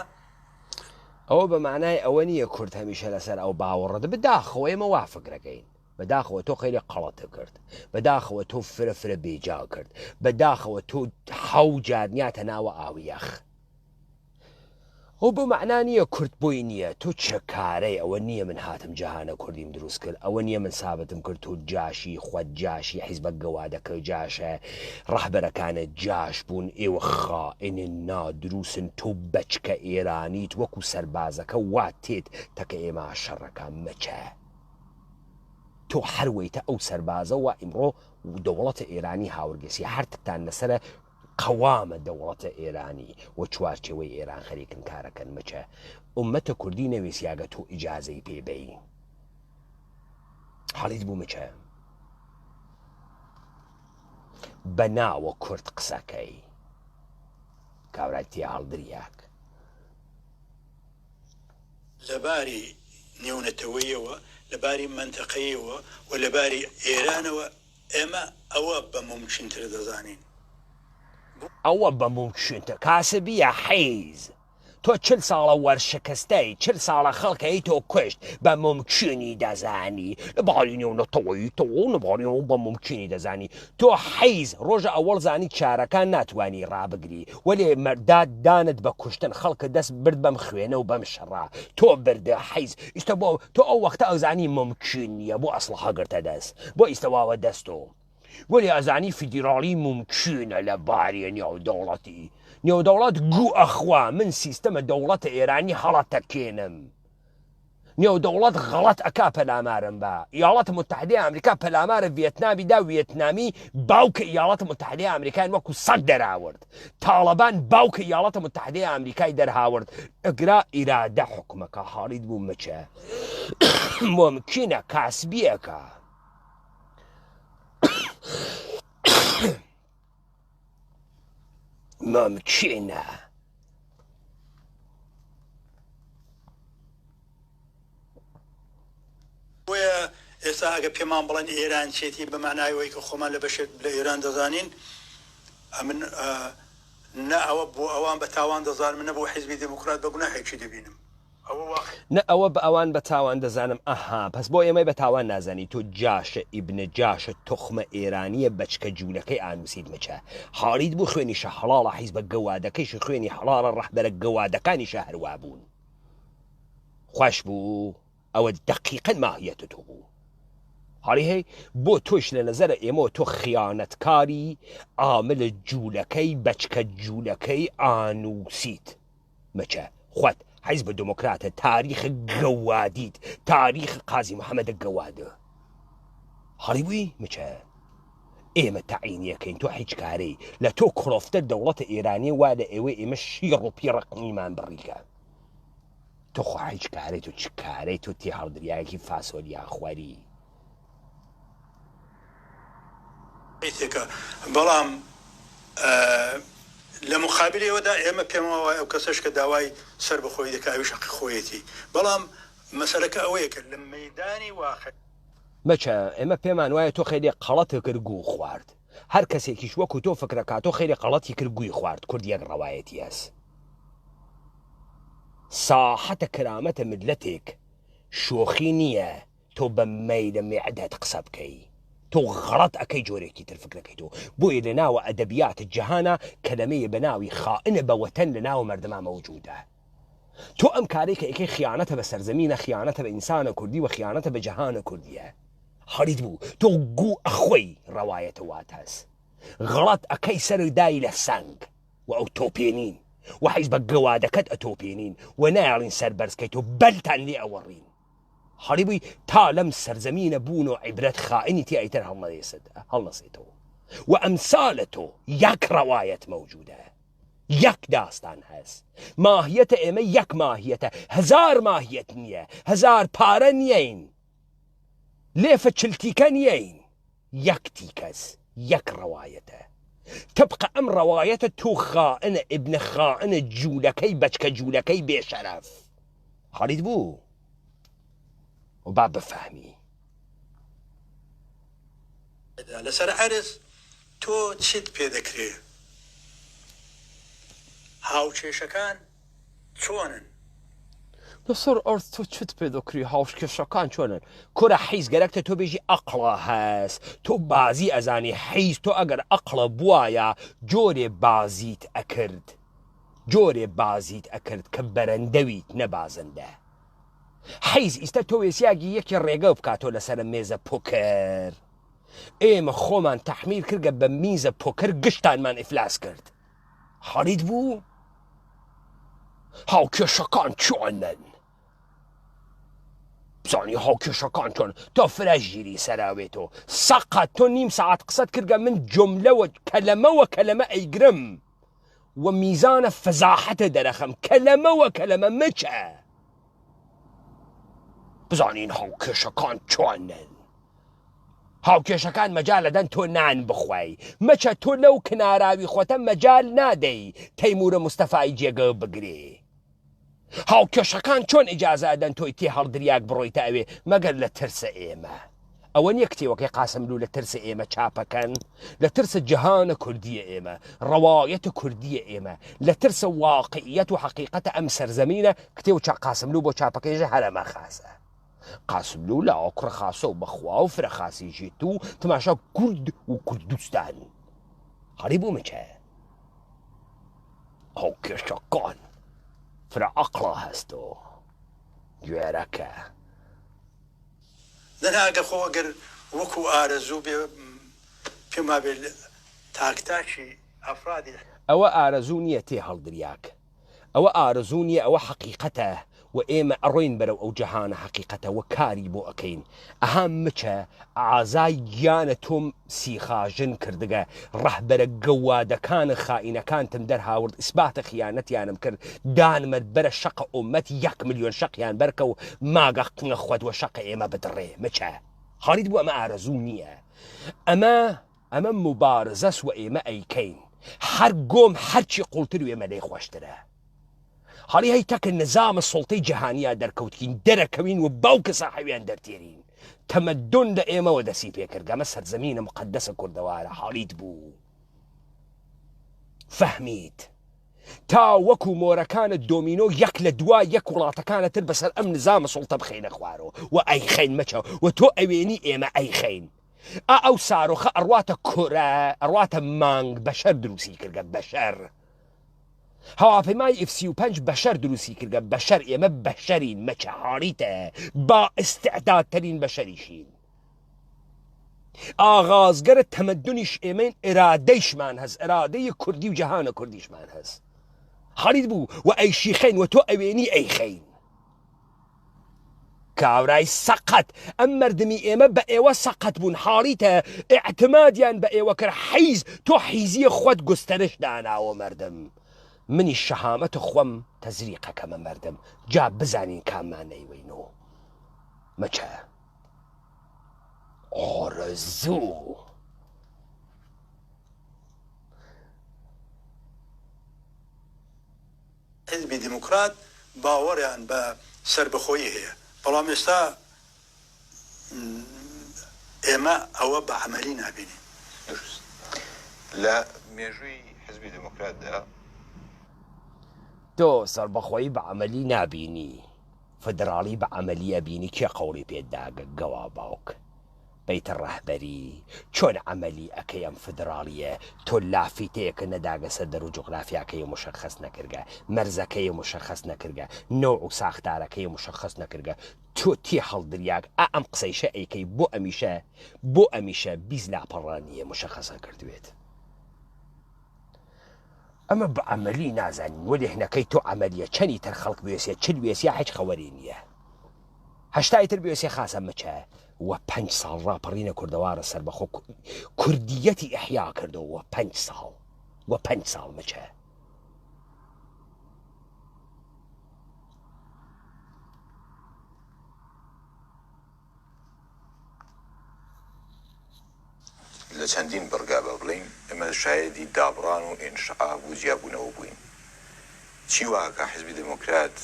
ئەوە بە معنای ئەوە نییە کورد هەمیشە لەسەر ئەو باوەڕە بەداخەوە ئێمە وافقەکەین بەداخەوە تۆ خەیلی قەڵەتە کرد بەداخەوە تۆ فرە بێجا کرد بەداخەوە تۆ حەو جارنیاتە ناوە ئاویەخ ئەو بە معنای نییە کورد بۆی نییە تۆ چەکارەی ئەوە نییە من هاتم جاهانە کوردیم دروست کرد ئەوە نییە من سابتم کرد تۆ جاشی خۆت جاشی حیزبە گەوادەکە جاشە ڕەهبەرەکانە جاش بوون ئێوە خائینە نادروستن تۆ بەچکە ئێرانیت وەکو سەربازەکە وات تێت تەکە ئێمە شەڕەکان مەچە تۆ هەروەیتە ئەو سەربازە و ئیمڕۆ دەوڵەتە ئێرانی هاورگەسی هەرتتان لەسرە قەوامە دەوڵەتە ئێرانی و چوارچێوەی ئێران خەریکن کارەکەن مەچە ئومەتە کوردی نەوێسیاگە تۆ ئیجازەی پێبەی حاڵیت بوو مچە بە ناوە کورد قسەکەی کاوراتی هەڵدریاک لەباری نێونەتەوەیەوە لەباری منتەقەیەوە و لەباری ئێرانەوە ئێمە ئەوە بە ممکنتر دەزانین ئەوە بە ممکنتە کاسبیە حەیز تۆ 40 ساڵە وەرشکستەی 40 ساڵە خەڵکەی تۆ کوشت بە ممکنی دەزانی لەباری نێونەتەوەی تۆ نەبارەوە بە ممکنی دەزانی تۆ حەیز ڕۆژە ئەوەڵ زانی چارەکان ناتوانی ڕابگری وەلێ مەرداد دانت بە کوشتن خەڵکە دەست برد بەم خوێنە و بەم شەڕا تۆ بردە حەیز ئیستا بۆ تۆ ئەو وەختە ئەوزانی ممکن نیە بۆ ئەسڵحە گرتە دەست بۆ ئیستەواوە دەستۆ وەلی ئەزانی فیدراڵی ممکنە لە بارێ نێودەوڵەتی نێودەوڵەت گو ئەخوا من سیستەمە دەوڵەتە ئێرانی هەڵەتەکێنم نێودەوڵەت غەڵەت ئەکا پەلامارم بە ئیاڵەتە متحدەی ئەمریکا پەلامارە ڤێتنامیدا ڤێتنامی باوکە ئیاڵەتە متحدەی ئەمریکای وەکو سەگ دەراورد تاڵەبان باوکە ئیاڵەتە متحدەی ئەمریکای دەرهاورد ئەگرا ئیرادە حکومەکە حاڵیت بوو مچە ممکنە کاسبیەکە ممکنە بۆیە ئێستا ئەگە پێمان بڵێن ئێران چێتی بە معنایەوەی کە خۆمان لە بەشێت لە ئێران دەزانین من نە ئەوە بۆ ئەوان بە تاوان دەزانم منە بۆ حیزبی دموکرات بە گوناحێکی دەبینم نە ئەوە بە ئەوان بە تاوان دەزانم ئەها پس بۆ ئێمەی بە تاوان نازانی تۆ جاشە ئیبنە جاشە تۆخمە ئێرانیە بەچکە جوولەکەی ئانووسیت مچە حاڵیت بوو خوێنیشە حەڵاڵە حیز بە گەوادەکەیش خوێنی حەڵاڵە ڕەحبەرە گەوادەکانیشە هەروە بوون خوش بوو ئەوە دەقیقەن ماهیەتە تۆ بوو حاڵی هەی بۆ تۆش لە نەزەرە ئێمەوە تۆ خیانەتکاری ئاملە جوولەکەی بەچکە جوولەکەی ئانووسیت مەچە خوات حیزب دموکراتە تاریخ گەوادیت تاریخ قازی محەممەدە گەوادە حاڵی بووی مچە ئێمە تەعینیەکەین تۆ هیچ کارەی لە تۆ کڕۆفتە دەوڵەتە ئێرانی وا لە ئێوە ئێمە شیر و پیڕقمیمان بڕیکە تۆ خۆ هیچ کارەی تۆ چ کارەی تۆ تێ هەڵدریایەکی فاسۆلیا خواری بەڵام لە مقابلەوەدا ئێمە پێمەوە ئەو کەسەش کە داوای سەر بەخۆی دەکاوی شەقی خۆیەتی بەڵام مەسەلەکە ئەوەیە کە لە مەیدانی واقع مەچە ئێمە پێمان وایە تۆ خێری قەڵەتە کرد گو خوارد هەر کەسێکیش وەکو تۆ فکرەکە تۆ خێری قەڵەتی کرد گوی خوارد کورد یەک ڕەوایەتی هەست ساحەتە کرامەتە ملەتێک شۆخی نییە تۆ بە مەیلە میعدەت قسە بکەی تۆ غەڵەت ئەەکەی جۆرێکی تر فکرەکەی تۆ بۆیە لە ناوە ئەدەبیات جەهانە کەلەمەیە بە ناوی خائنە بە وەتەن لە ناو مەردەما مەوجودە تۆ ئەم کارێک کە ئەەکەی خیانەتە بە سەرزەمینە خیانەتە بە ئینسانە کوردی و خیانەتە بە جەهانە کوردیە حەڵیت بوو تۆ گو ئەخۆی ڕەوایەتە وات هەست غەڵەت ئەەکەی سەردای لە سەنگ و ئەو تۆپێنین و حیز بە گەوادەکەت ئەتۆپێنین و نایڵین سەربەرزکەیت و بەلتان لێ ئەوەڕین حاڵی بووی تا لەم سەرزەمینە بوون و عیبرەت خائنی تی ئەیتر هەڵنەسێتەوە و ئەمسالە تۆ یەک ڕەوایەت مەوجودە یەک داستان هەست ماهیەتە ئێمە یەک ماهیەتە هەزار ماهیەت نییە هەزار پارە نیەین لێفە چلتیکە نیەین یەکتی کەس یەک ڕەوایەتە تبقى ئەم ڕەوایەتە تۆ خائنە ئیبنە خائنە جوولەکەی بەچکە جوولەکەی بێشەرەف حاڵیت بوو و با بفهمی لەسەر عەرز تۆ چیت پێ دەکرێ هاوچێشەکان چۆنن لەسەر ئەرز تۆ چت پێ دەکری هاوشکێشەکان چۆنن کورە حیز گەرەکتە تۆ بێژی ئەقڵە هەست تۆ بازی ئەزانی حیز تۆ ئەگەر ئەقڵە بوایە جۆرێ بازیت ئەکرد کە بەرەندەویت نەبازندە حیز ئیستا تۆ وێسیاگی یەکی ڕێگە بکاتۆ لەسەر مێزە پۆکەر ئێمە خۆمان تەحمیل کردگە بە میزە پۆکەر گشتانمان ئیفلاس کرد حاڵیت بوو هاوکێشەکان چۆنن بزانی هاوکێشەکان تۆن تۆ فرەژگیری سەراوێتەوە سەقەت تۆ نیم ساعت قسەت کردگە من جملەوە کەلەمە ئەیگرم و میزانە فەزاحەتە دەرەخەم کەلەمە مچە بزانین هاوکێشەکان چۆنن هاوکێشەکان مەجال دەدەن تۆ نان بخوای مەچە تۆ لەو کناراوی خۆتە مەجال نادەی تەیمورە مستەفای جێگە بگرێ هاوکێشەکان چۆن ئیجازە دەدەن تۆی تێ هەڵدریاک بڕۆیتە ئەوێ مەگەر لە ترسە ئێمە ئەوە نییە کتێوەکەی قاسملوو لە ترسە ئێمە چاپەکەن لە ترسە جەهانە کوردیە ئێمە ڕەوایەتە کوردیە ئێمە لە ترسە واقعیەت و حەقیقەتە ئەم سەرزەمینە کتێ و قاسملوو بۆ چاپەکەیژە هەرەمە خاسە قاسملوو لە ئاوکڕە خاسە و بەخوا و فرە خاسیژێت و تەماشا کورد و کوردستان هەڵی بوو مچە هاوکێشەکان فرە عەقڵە هەستۆ گوێرەکە نەناگە خۆ ئەگەر وەکو ئارەزوو بێ پێما بێ تاکتاکی ئەفرادی ئەوە ئارەزوو نییە تێ هەڵدریاک ئەوە ئارەزوو نییە ئەوە حەقیقەتە و ئێمە ئەڕۆین بەرەو ئەو جەهانە حەقیقەتە و کاری بۆ ئەەکەین ئەهام مچە ئازای گیانە تۆم سیخاژن کردگە ڕەهبەرە گەوادەکانە خائینەکانتم دەرهاورد ئیسباتە خیانەتیانم کرد دانمت بەرە شەقە ئومەت 1 ملیۆن شەقیان بەرکە و ماگە قنگە خودوە شەقە ئێمە بدڕێ مچە خاڵیت بوو ئەمە ئارەزوو نییە ئەمە مبارزەس و ئێمە ئەیکەین هەر گۆم هەرچی قوڵتر و ئێمە لێی خۆشترە هەڵی هەی تەکە نظامە سڵتەی جەهانیا دەرکەوتین دەرەکەوین و باوکە ساحەویان دەرتێرین تەمەدۆن لە ئێمەوە دەسی پێکردگەمە سەرزەمینە مقدسە کوردەوارە حاڵیت بوو فەهمید تا وەکو مۆرەکانت دۆمینۆ یەک لە دوای یەک وڵاتەکانەتر بەسەر ئەم نظامە سڵتە بخەینە خوارەوە و ئەیخەین مەچە و تۆ ئەوێنی ئێمە ئەیخەین ئەو سارۆخە ئەڕواتە کۆرە ئەڕواتە مانگ بەشەر دروستی کردگە بەشەر هەواپەیمای F-35 بەشەر دروستی کردگە بەشەر ئێمە بەشەرین مەچە هاڕیتە با ئستعدادترین بەشەریشین ئاغازگەرە تەمەدونیش ئێمەین ئێرادەیشمان هەست ئێرادەی کوردی و جەهانە کوردیشمان هەست هەڵیت بوو و ئەیشیخەین و تۆ ئەوێنی ئەیخەین کاورای سەقەت ئەم مردمی ئێمە بە ئێوە سەقەت بوون حاڵیتە ئێعتمادیان بە ئێوە کرد حیز تۆ حیزیە خۆت گوستەرش داناوە مردم منی شەهامەتە خۆم تەزریقەکەمە مردم جا بزانین کاممان نەیوەینەوە مەچە ئارەزوو حزبی دیموکرات باوەڕیان بە سربەخۆیی هەیە بەڵام ئێستا ئێمە ئەوە بە عەمەلی نابینین لە مێژووی حزبی دیموکراتدا تۆ سەربەخۆیی بە عەمەلی نابینی فدراڵی بە عەمەلیە بینی کێ قەوڵی پێداگە گەوا باوک بەیتە ڕەهبەری چۆن عەمەلی ئەەکەی ئەم فدراڵیە تۆ لافیتەیەکە نەداگە سەر دەرو جوغرافیاکەی مشخص نەکردگە مەرزەکەی مشخص نەکردگە نۆع و ساختارەکەی مشخص نەکردگە تۆ تێ هەڵدریاک ئەم قسەیشە ئەیکەی بۆ ئەمیشە بیز لاپەڕانیە مشخصە کردوێت ئەمە بە عەمەلی نازانین وەلی هەنەکەی تۆ عەمەلیە چەنی تەر خەڵک بوێسێ چل وێسیا هیچ خەوەری نییە هەشتای تر بوێسێ خاسە مەچە و 5 ساڵ ڕاپەڕینە کوردەوارە سەربەخۆ کوردیەتی ئەحیا کردەوە 5 ساڵ و 5 ساڵ مەچە لە چەندین بەرگا بە بڵین ئێمە شایەدی دابڕان و ئینشعاب و جیابوونەوە بووین چی واکە حزبی دموکرات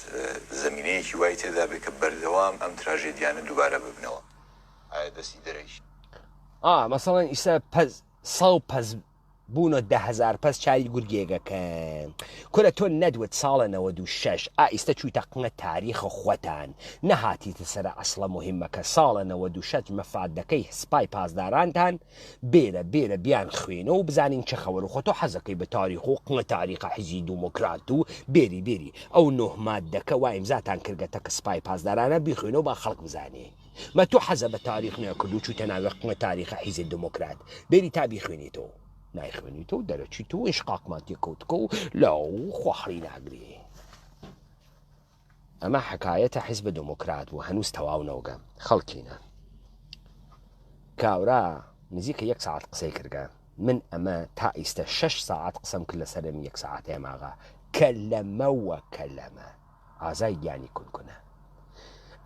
زمینەیەکی وای تێدا بێت کە بەردەوام ئەم تراژێدیانە دووبارە ببنەوە ئایا دەستی دەرەیش مەسەڵەن ئیسا پەز بوونە 10,000 پەس چاری گورگێگەکەن کورە تۆ نەدوت ساڵە 96 ئیستا چوویتە قنگە تاریخە خۆتان نەهاتیتە سەر ئەسڵە مهمەکە ساڵە 96 مەفادەکەی سپای پاسدارانتان بێرە بیان خوێنە و بزانین چه خەوەر و خۆ تۆ حەزەکەی بە تاریخ و قنگە تاریخە حیزی دیموکرات و بێری ئەو نۆهمادەکە وای ئیمزاتان کردگەتە کە سپای پاسدارانە بیخوێنەوە با خەڵک بزانێ مە تۆ حەزە بە تاریخ نەکرد و چوتە ناوێ قنگە تاریخە حیزی دیموکرات بێری تا بیخوێنیتەوە نایخوێنی تۆ دەرەچی تۆ ئێشقاقمان تێکەوتکە و لاو خواحڕی ناگرێ ئەمە حکایەتە حیزب دموکرات و هەنووس تەواو نەوگە خەڵکینە کاورا نزیکە 1 ساعت قسەی کردگە من ئەمە تا ئیستە 6 ساعت قسەم کرد لەسەرم 1 ساعت ئێماغا کەلەمەوە کەلەمە ئازای گیانی کونکونە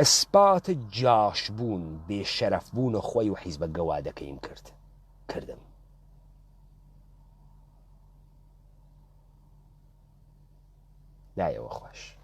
ئەسپاتە جاشبوون بێشەرەفبوون و خۆی و حیزبە گەوادەکەیم کردم لایەوە خۆش